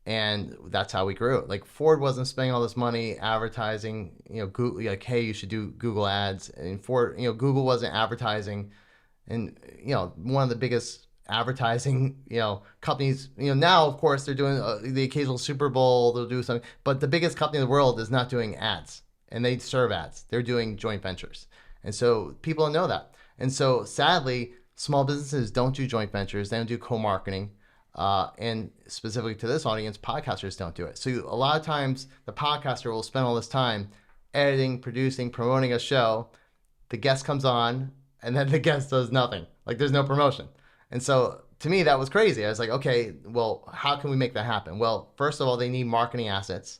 And that's how we grew. Like Ford wasn't spending all this money advertising, Google, like, hey, you should do Google ads. And Ford, Google wasn't advertising. And, one of the biggest advertising, companies, now, of course, they're doing the occasional Super Bowl, they'll do something. But the biggest company in the world is not doing ads. And they serve ads. They're doing joint ventures. And so people don't know that. And so sadly, small businesses don't do joint ventures. They don't do co-marketing. And specifically to this audience, podcasters don't do it. So a lot of times the podcaster will spend all this time editing, producing, promoting a show. The guest comes on and then the guest does nothing. Like there's no promotion. And so to me, that was crazy. I was like, okay, well, how can we make that happen? Well, first of all, they need marketing assets.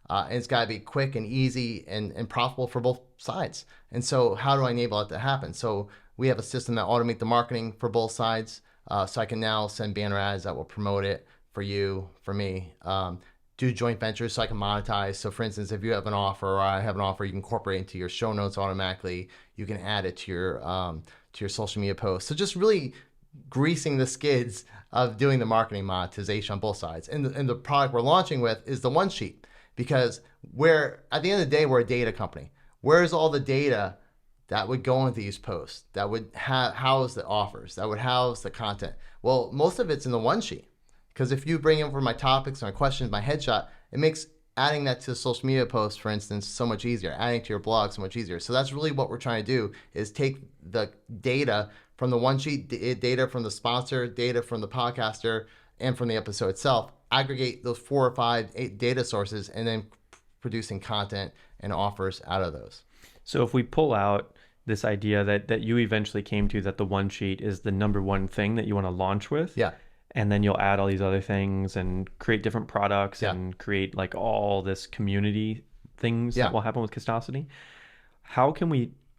And it's got to be quick and easy and profitable for both sides. And so how do I enable it to happen? So we have a system that automates the marketing for both sides. So I can now send banner ads that will promote it for you, for me. Do joint ventures so I can monetize. So for instance, if you have an offer or I have an offer, you can incorporate it into your show notes automatically. You can add it to your social media posts. So just really greasing the skids of doing the marketing monetization on both sides. And the product we're launching with is the one sheet, because at the end of the day, we're a data company. Where's all the data that would go into these posts, that would house the offers, that would house the content? Well, most of it's in the one sheet. Because if you bring in for my topics, my questions, my headshot, it makes adding that to a social media post, for instance, so much easier. Adding to your blog so much easier. So that's really what we're trying to do, is take the data from the one sheet, data from the sponsor, data from the podcaster, and from the episode itself, aggregate those 4 or 5 data sources, and then producing content and offers out of those. So if we pull out this idea that you eventually came to, that the one sheet is the number one thing that you want to launch with. Yeah. And then you'll add all these other things and create different products and create like all this community things that will happen with Castosity.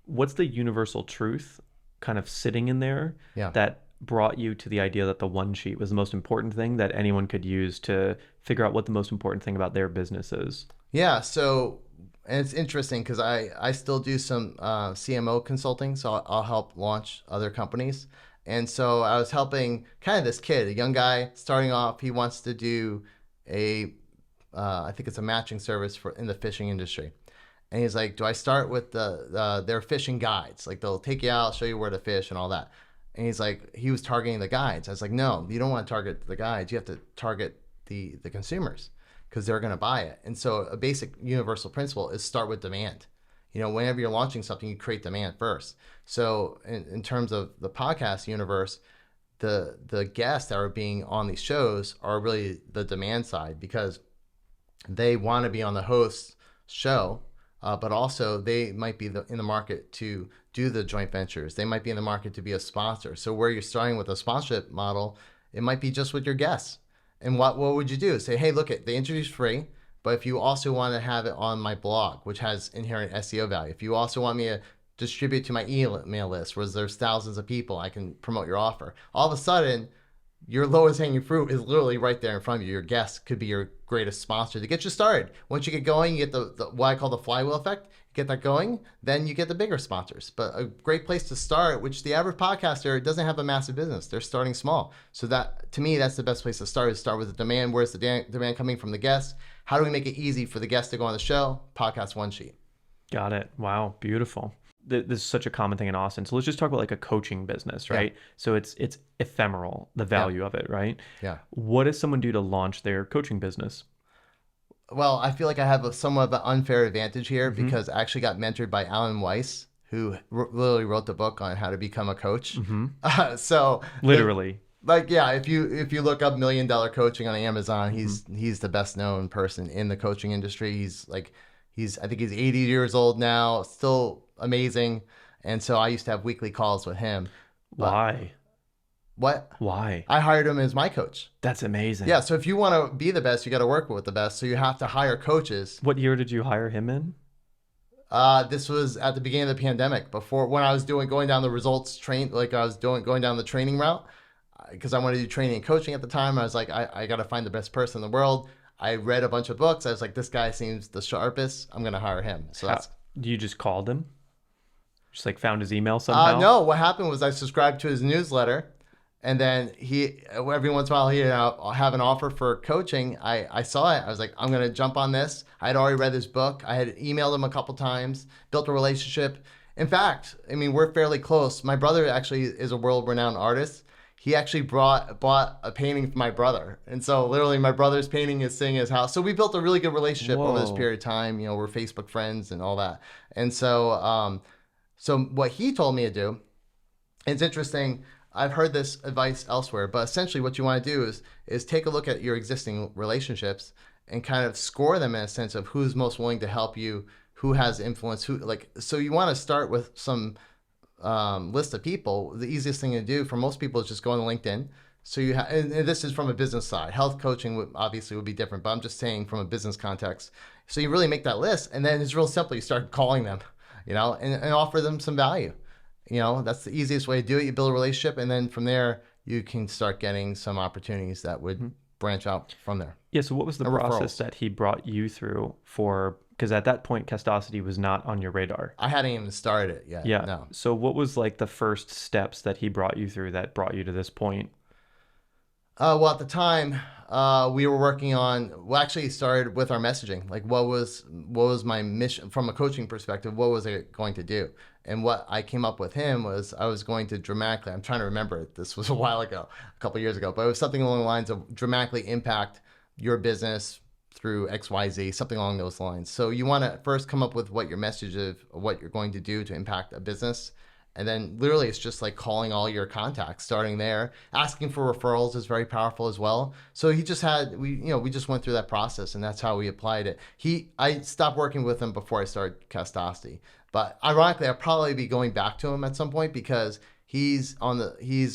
What's the universal truth kind of sitting in there that brought you to the idea that the one sheet was the most important thing that anyone could use to figure out what the most important thing about their business is? Yeah, so and it's interesting because I still do some CMO consulting, so I'll help launch other companies. And so I was helping kind of this kid, a young guy starting off. He wants to do a, I think it's a matching service for in the fishing industry. And he's like, do I start with their fishing guides? Like they'll take you out, show you where to fish and all that. And he's like, he was targeting the guides. I was like, no, you don't want to target the guides. You have to target the consumers because they're going to buy it. And so a basic universal principle is start with demand. You know, whenever you're launching something, you create demand first. So in terms of the podcast universe, the guests that are being on these shows are really the demand side because they want to be on the host's show, but also they might be in the market to do the joint ventures. They might be in the market to be a sponsor. So where you're starting with a sponsorship model, it might be just with your guests. And what would you do? Say, hey, look, the interview's free, but if you also want to have it on my blog, which has inherent SEO value, if you also want me to distribute to my email list where there's thousands of people, I can promote your offer. All of a sudden, your lowest hanging fruit is literally right there in front of you. Your guest could be your greatest sponsor to get you started. Once you get going, you get the what I call the flywheel effect. You get that going, then you get the bigger sponsors. But a great place to start, which the average podcaster doesn't have a massive business. They're starting small. So that, to me, that's the best place to start, is start with the demand. Where's the demand coming from the guest? How do we make it easy for the guest to go on the show? Podcast one sheet. Got it. Wow. Beautiful. This is such a common thing in Austin. So let's just talk about like a coaching business, right? Yeah. So it's ephemeral, the value of it, right? Yeah. What does someone do to launch their coaching business? Well, I feel like I have somewhat of an unfair advantage here because I actually got mentored by Alan Weiss, who literally wrote the book on how to become a coach. So literally. If you look up $1 Million Coaching on Amazon, he's the best known person in the coaching industry. I think he's 80 years old now, still amazing. And so I used to have weekly calls with him. Why? What? Why? I hired him as my coach. That's amazing. Yeah. So if you want to be the best, you got to work with the best. So you have to hire coaches. What year did you hire him in? This was at the beginning of the pandemic, before when I was going down the results going down the training route, because I wanted to do training and coaching at the time. I was like, I got to find the best person in the world. I read a bunch of books. I was like, this guy seems the sharpest. I'm going to hire him. So you just called him? Just like found his email somehow? No, what happened was I subscribed to his newsletter, and then every once in a while he'd have an offer for coaching. I saw it. I was like, I'm going to jump on this. I had already read his book. I had emailed him a couple times, built a relationship. In fact, I mean, we're fairly close. My brother actually is a world-renowned artist. He actually bought a painting for my brother. And so literally my brother's painting is sitting in his house. So we built a really good relationship over this period of time. You know, we're Facebook friends and all that. And so, so what he told me to do, it's interesting. I've heard this advice elsewhere, but essentially what you want to do is take a look at your existing relationships and kind of score them in a sense of who's most willing to help you, who has influence, so you want to start with some list of people. The easiest thing to do for most people is just go on LinkedIn. So you have, and this is from a business side. Health coaching would be different, but I'm just saying from a business context. So you really make that list, and then it's real simple. You start calling them, and offer them some value. That's the easiest way to do it. You build a relationship, and then from there you can start getting some opportunities that would branch out from there. Yeah. So what was the process that he brought you through because at that point, Castosity was not on your radar. I hadn't even started it yet. Yeah. No. So what was like the first steps that he brought you through that brought you to this point? Well, at the time, we were working on. Well, actually, it started with our messaging. Like, what was my mission from a coaching perspective? What was it going to do? And what I came up with him was I was going to dramatically. I'm trying to remember it. This was a while ago, a couple of years ago, but it was something along the lines of dramatically impact your business through XYZ, something along those lines. So you want to first come up with what your message is, what you're going to do to impact a business. And then literally it's just like calling all your contacts, starting there. Asking for referrals is very powerful as well. So we just went through that process, and that's how we applied it. I stopped working with him before I started Castosity. But ironically, I'll probably be going back to him at some point because I think he's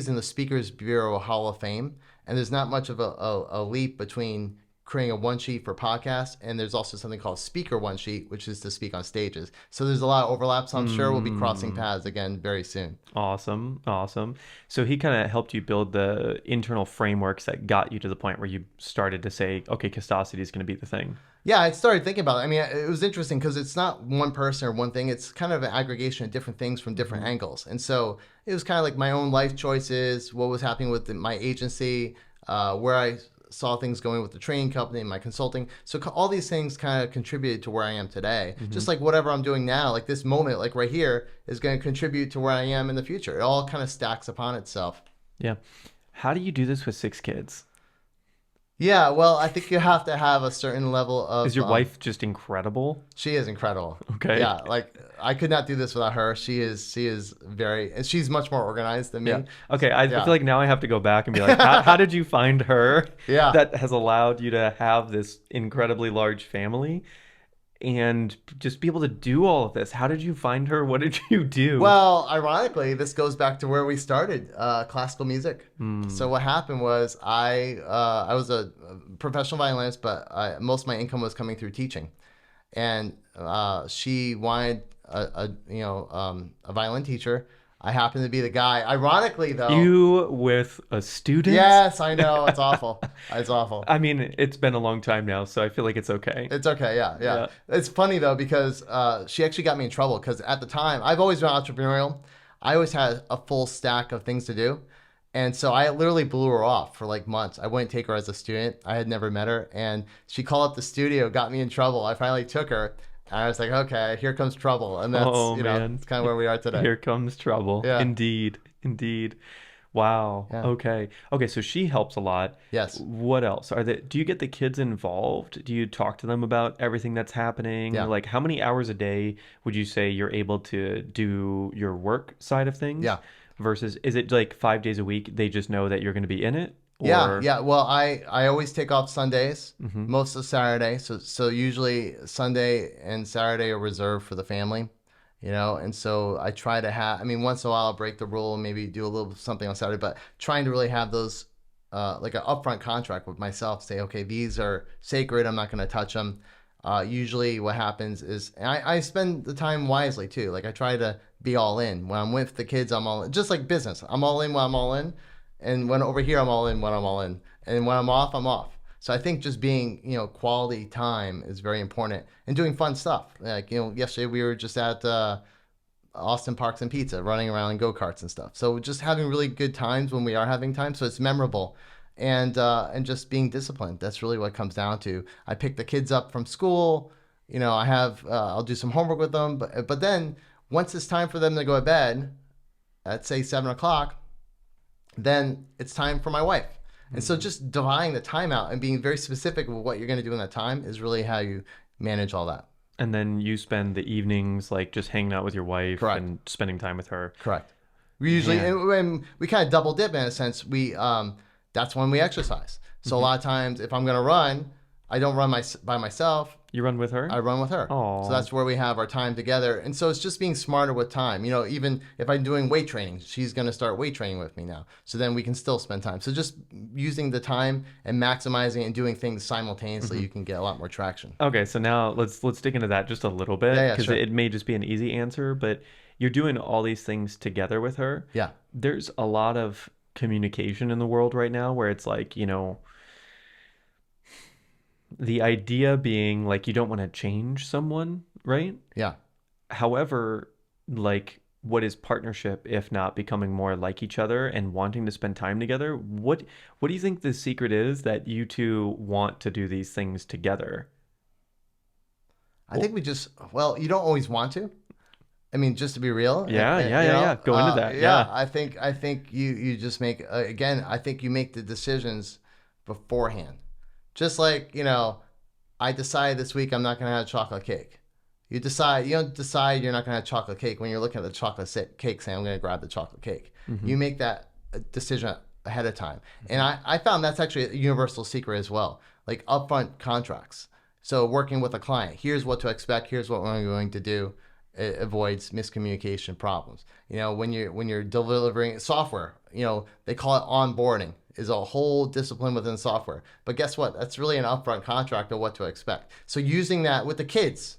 in the Speakers Bureau Hall of Fame. And there's not much of a leap between creating a one sheet for podcasts, and there's also something called speaker one sheet, which is to speak on stages. So there's a lot of overlap. So I'm sure we'll be crossing paths again very soon. Awesome. Awesome. So he kind of helped you build the internal frameworks that got you to the point where you started to say, okay, custosity is going to be the thing. Yeah, I started thinking about it. I mean, it was interesting because it's not one person or one thing. It's kind of an aggregation of different things from different angles. And so it was kind of like my own life choices, what was happening with my agency, where I saw things going with the training company and my consulting. So all these things kind of contributed to where I am today. Just like whatever I'm doing now, like this moment, like right here, is going to contribute to where I am in the future. It all kind of stacks upon itself. Yeah. How do you do this with 6 kids? Yeah, well, I think you have to have a certain level of... Is your wife just incredible? She is incredible. Okay. Yeah, like I could not do this without her. She's much more organized than me. Yeah. Okay, I feel like now I have to go back and be like, how did you find her that has allowed you to have this incredibly large family and just be able to do all of this? How did you find her? What did you do? Well, ironically, this goes back to where we started, classical music. So what happened was I was a professional violinist, but most of my income was coming through teaching. And she wanted a violin teacher. I happened to be the guy. Ironically, though. You with a student? Yes, I know. It's awful. It's awful. I mean, it's been a long time now, so I feel like it's okay. It's okay, yeah. It's funny, though, because she actually got me in trouble because at the time, I've always been entrepreneurial. I always had a full stack of things to do. And so I literally blew her off for like months. I wouldn't take her as a student. I had never met her. And she called up the studio, got me in trouble. I finally took her. And I was like, okay, here comes trouble. And that's, it's kind of where we are today. Here comes trouble. Yeah. Indeed. Wow. Yeah. Okay, so she helps a lot. Yes. What else? Do you get the kids involved? Do you talk to them about everything that's happening? Yeah. Like how many hours a day would you say you're able to do your work side of things? Yeah. Versus, is it like 5 days a week, they just know that you're going to be in it? Or... Yeah. Well, I always take off Sundays, most of Saturday. So usually Sunday and Saturday are reserved for the family, and so I try to have, once in a while I'll break the rule and maybe do a little something on Saturday, but trying to really have those, like an upfront contract with myself, say, okay, these are sacred. I'm not going to touch them. Usually what happens is, and I spend the time wisely too. Like I try to be all in. When I'm with the kids, I'm all in. Just like business. I'm all in when I'm all in. And when over here, I'm all in when I'm all in. And when I'm off, I'm off. So I think just being, quality time is very important and doing fun stuff. Like, yesterday we were just at Austin Parks and Pizza, running around in go-karts and stuff. So just having really good times when we are having time. So it's memorable. And just being disciplined. That's really what it comes down to. I pick the kids up from school. I'll do some homework with them. But then once it's time for them to go to bed at, say, 7 o'clock, then it's time for my wife. And so just dividing the time out and being very specific with what you're going to do in that time is really how you manage all that. And then you spend the evenings like just hanging out with your wife. Correct. And spending time with her. Correct. We usually, and we kind of double dip in a sense. That's when we exercise. So a lot of times if I'm going to run, I don't run by myself. You run with her? I run with her. Aww. So that's where we have our time together. And so it's just being smarter with time. Even if I'm doing weight training, she's going to start weight training with me now. So then we can still spend time. So just using the time and maximizing and doing things simultaneously, you can get a lot more traction. Okay, so now let's dig into that just a little bit. Because sure. it may just be an easy answer, but you're doing all these things together with her. Yeah. There's a lot of communication in the world right now where it's like, the idea being like you don't want to change someone, right? Yeah. However, like what is partnership if not becoming more like each other and wanting to spend time together? What do you think the secret is that you two want to do these things together? I think you don't always want to. Just to be real. Yeah. Go into that. Yeah. I think you just make, again, I think you make the decisions beforehand. Just like, I decided this week I'm not going to have chocolate cake. You don't decide you're not going to have chocolate cake when you're looking at the chocolate cake saying, I'm going to grab the chocolate cake. You make that decision ahead of time. And I found that's actually a universal secret as well. Like upfront contracts. So working with a client, here's what to expect. Here's what we're going to do. It avoids miscommunication problems. When you're delivering software, they call it onboarding, is a whole discipline within software. But guess what? That's really an upfront contract of what to expect. So using that with the kids,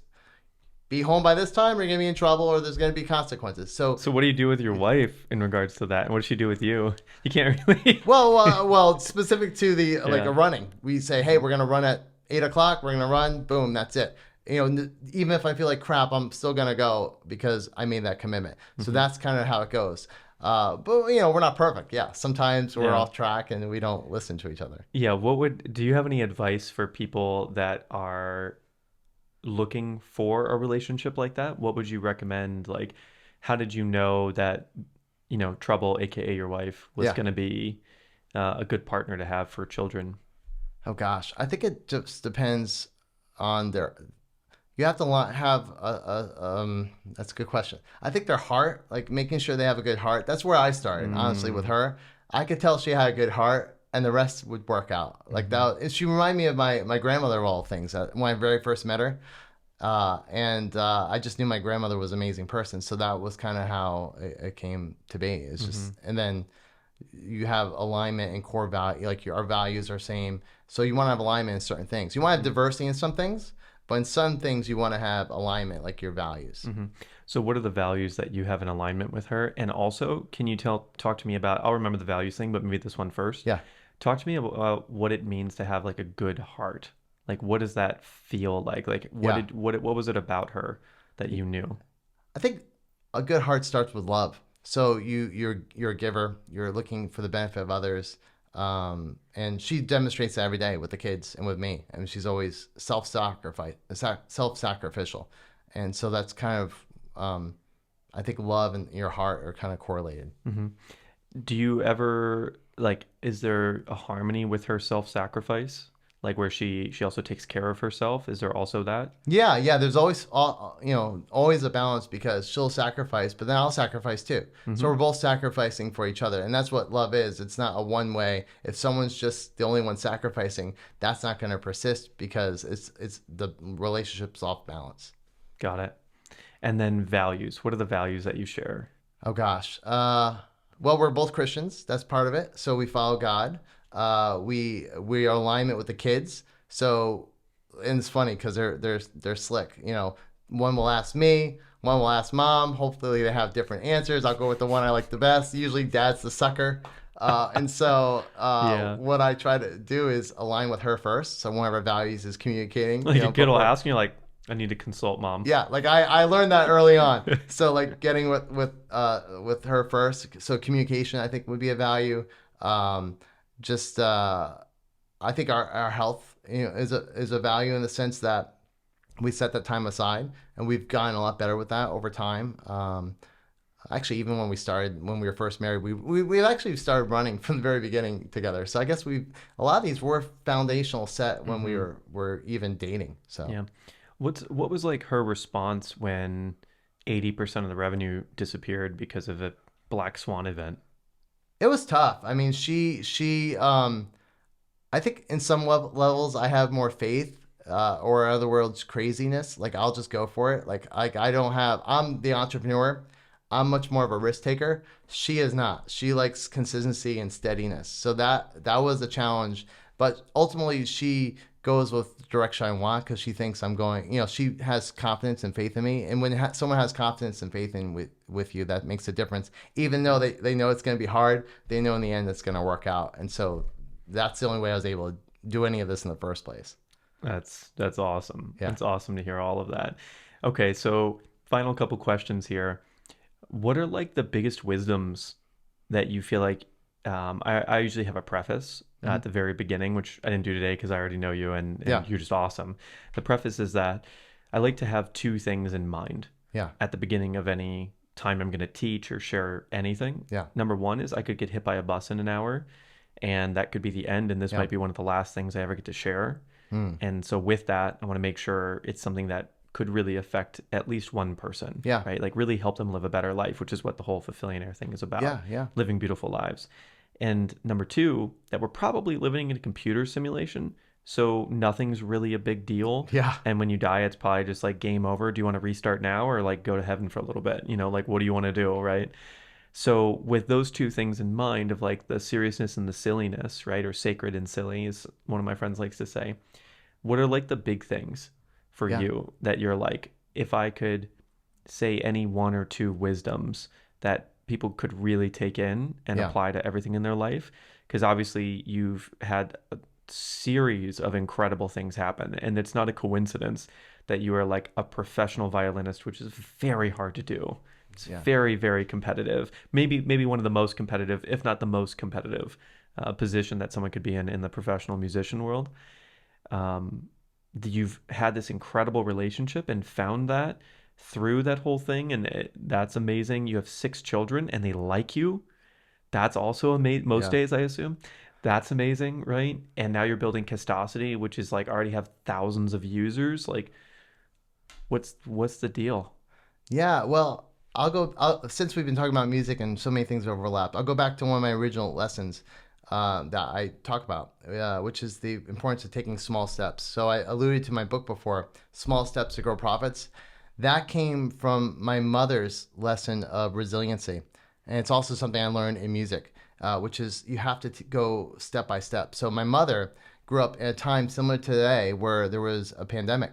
be home by this time, or you're gonna be in trouble, or there's gonna be consequences. So what do you do with your wife in regards to that? And what does she do with you? You can't really. well, specific to the like Yeah. a running, we say, hey, we're gonna run at 8 o'clock. We're gonna run. Boom, that's it. Even if I feel like crap, I'm still gonna go because I made that commitment. So that's kind of how it goes. But we're not perfect. Yeah, sometimes we're Yeah. off track and we don't listen to each other. Yeah. Do you have any advice for people that are looking for a relationship like that? What would you recommend? Like, how did you know that, Trouble, aka your wife, was Yeah. going to be a good partner to have for children? Oh gosh, I think it just depends on their. You have to have That's a good question. I think their heart, like making sure they have a good heart. That's where I started, honestly, with her. I could tell she had a good heart, and the rest would work out. Like that. And she reminded me of my grandmother of all things. When I very first met her, and I just knew my grandmother was an amazing person. So that was kind of how it came to be. It's just, and then you have alignment in core value, like our values are same. So you want to have alignment in certain things. You want to have diversity in some things, but in some things you want to have alignment, like your values. So what are the values that you have in alignment with her? And also, can you talk to me about, I'll remember the values thing, but maybe this one first. Yeah. Talk to me about what it means to have like a good heart. Like, what does that feel like? Like, what was it about her that you knew? I think a good heart starts with love. So you're a giver. You're looking for the benefit of others, and she demonstrates that every day with the kids and with me. I mean, she's always self-sacrificial, and so that's kind of I think love and your heart are kind of correlated. Do you ever like? Is there a harmony with her self-sacrifice? Like where she also takes care of herself? Is there also that? Yeah. There's always, always a balance because she'll sacrifice, but then I'll sacrifice too. So we're both sacrificing for each other, and that's what love is. It's not a one way. If someone's just the only one sacrificing, that's not going to persist because it's the relationship's off balance. Got it. And then values. What are the values that you share? Oh gosh. Well, we're both Christians. That's part of it. So we follow God. We are alignment with the kids. So, and it's funny because they're slick. One will ask me, one will ask mom. Hopefully they have different answers. I'll go with the one I like the best. Usually dad's the sucker. And so what I try to do is align with her first. So one of our values is communicating. Like a kid will ask you, like, I need to consult mom. Yeah, like I learned that early on. So like getting with her first. So communication I think would be a value. I think our health is a value in the sense that we set that time aside, and we've gotten a lot better with that over time. Actually, even when we were first married, we actually started running from the very beginning together. So I guess a lot of these were foundational set when we were even dating. So yeah, what was like her response when 80% of the revenue disappeared because of a black swan event? It was tough. I mean, I think in some levels I have more faith, or in other words, craziness. Like I'll just go for it. Like I'm the entrepreneur. I'm much more of a risk taker. She is not. She likes consistency and steadiness. So that was a challenge. But ultimately, she goes with the direction I want because she thinks I'm going. She has confidence and faith in me. And when someone has confidence and faith in with you, that makes a difference. Even though they know it's going to be hard, they know in the end it's going to work out. And so that's the only way I was able to do any of this in the first place. That's awesome. Yeah. It's awesome to hear all of that. Okay, so final couple questions here. What are like the biggest wisdoms that you feel like I usually have a preface at the very beginning, which I didn't do today because I already know you and you're just awesome. The preface is that I like to have two things in mind at the beginning of any time I'm going to teach or share anything. Yeah. Number one is I could get hit by a bus in an hour, and that could be the end, and this might be one of the last things I ever get to share. And so with that, I want to make sure it's something that could really affect at least one person. Yeah. Right? Like really help them live a better life, which is what the whole Fulfillionaire thing is about. Yeah. Living beautiful lives. And number two, that we're probably living in a computer simulation So nothing's really a big deal. Yeah. And when you die, it's probably just like game over. Do you want to restart now or like go to heaven for a little bit? Like what do you want to do, right? So with those two things in mind of like the seriousness and the silliness, right? Or sacred and silly, as one of my friends likes to say. What are like the big things for Yeah. you that you're like, if I could say any one or two wisdoms that people could really take in and Yeah. apply to everything in their life? Because obviously you've had a series of incredible things happen, and it's not a coincidence that you are like a professional violinist, which is very hard to do. It's Yeah. very, very competitive. Maybe one of the most competitive, if not the most competitive, position that someone could be in the professional musician world. Um, you've had this incredible relationship and found that through that whole thing, and that's amazing. You have 6 children, and they like you. That's also amazing. Most Yeah. days, I assume. That's amazing, right? And now you're building Castosity, which is like already have thousands of users. Like, what's the deal? Yeah, well, since we've been talking about music and so many things overlap, I'll go back to one of my original lessons that I talk about, which is the importance of taking small steps. So I alluded to my book before, Small Steps to Grow Profits. That came from my mother's lesson of resiliency. And it's also something I learned in music, which is you have to go step by step. So my mother grew up at a time similar to today where there was a pandemic.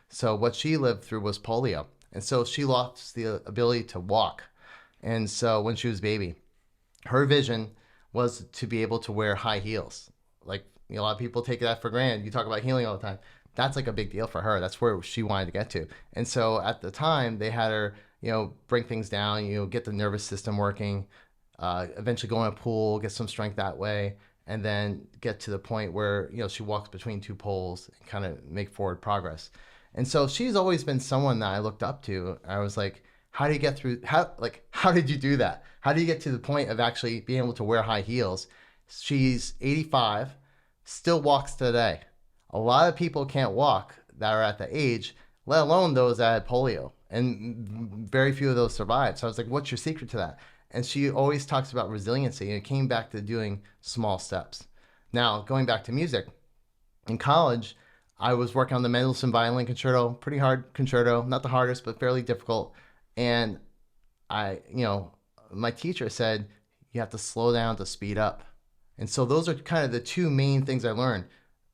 So what she lived through was polio. And so she lost the ability to walk. And so when she was a baby, her vision was to be able to wear high heels. Like, a lot of people take that for granted. You talk about healing all the time. That's like a big deal for her. That's where she wanted to get to. And so at the time, they had her, bring things down, get the nervous system working, eventually go in a pool, get some strength that way, and then get to the point where, she walks between two poles and kind of make forward progress. And so she's always been someone that I looked up to. I was like, how do you get through? How did you do that? How do you get to the point of actually being able to wear high heels? She's 85, still walks today. A lot of people can't walk that are at the age, let alone those that had polio. And very few of those survived. So I was like, what's your secret to that? And she always talks about resiliency. And it came back to doing small steps. Now, going back to music, in college, I was working on the Mendelssohn Violin Concerto, pretty hard concerto, not the hardest, but fairly difficult. And my teacher said, you have to slow down to speed up. And so those are kind of the two main things I learned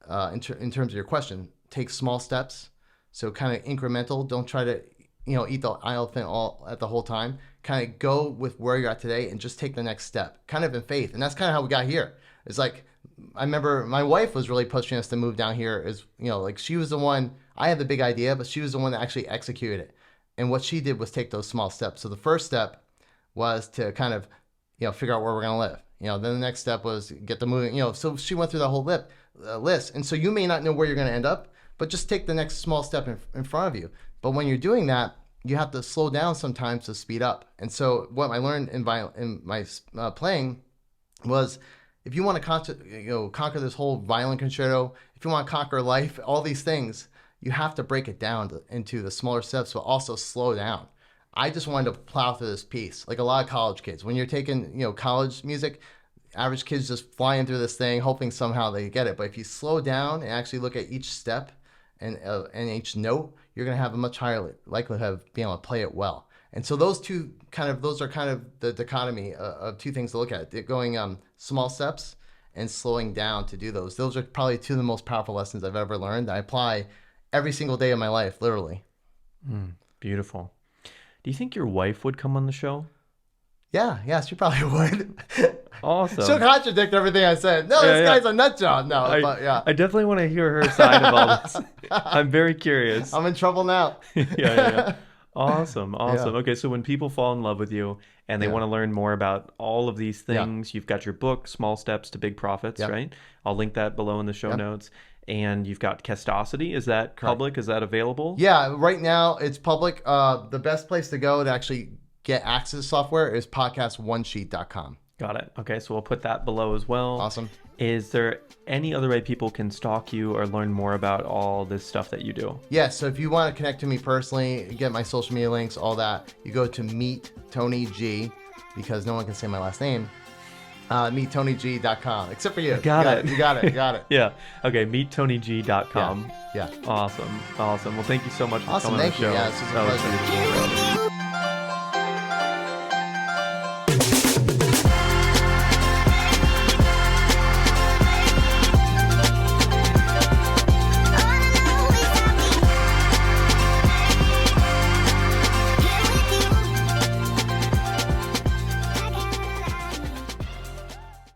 in terms of your question. Take small steps. So kind of incremental. Don't try to, eat the elephant all at the whole time. Kind of go with where you're at today and just take the next step, kind of in faith. And that's kind of how we got here. It's like, I remember my wife was really pushing us to move down here. She was the one, I had the big idea, but she was the one that actually executed it. And what she did was take those small steps. So the first step was to kind of, figure out where we're going to live. Then the next step was get the moving, so she went through the whole list. And so you may not know where you're going to end up, but just take the next small step in front of you. But when you're doing that, you have to slow down sometimes to speed up. And so what I learned in my playing was, if you want to conquer this whole violin concerto, if you want to conquer life, all these things, you have to break it down into the smaller steps, but also slow down. I just wanted to plow through this piece, like a lot of college kids. When you're taking, college music, average kids just flying through this thing, hoping somehow they get it. But if you slow down and actually look at each step and each note, you're going to have a much higher likelihood of being able to play it well. And so those are kind of the dichotomy of two things to look at. They're going small steps and slowing down to do those. Those are probably two of the most powerful lessons I've ever learned that I apply every single day of my life, literally. Beautiful. Do you think your wife would come on the show? Yeah, she probably would. Awesome. She'll contradict everything I said. No, this guy's a nut job. No, but yeah. I definitely want to hear her side of all this. I'm very curious. I'm in trouble now. Yeah. Awesome. Yeah. Okay, so when people fall in love with you and they want to learn more about all of these things, you've got your book, Small Steps to Big Profits, right? I'll link that below in the show notes. And you've got Castosity. Is that public? Is that available? Yeah, right now it's public. The best place to go to actually get access to software is podcastonesheet.com. Got it. Okay, so we'll put that below as well. Awesome. Is there any other way people can stalk you or learn more about all this stuff that you do? Yeah, so if you want to connect to me personally, get my social media links, all that, you go to Meet Tony G, because no one can say my last name, MeetTonyG.com. Except for you. Got it. You got it. Yeah. Okay, meettonyg.com. Yeah. Awesome. Well, thank you so much for coming on the show. Yeah, this was a pleasure.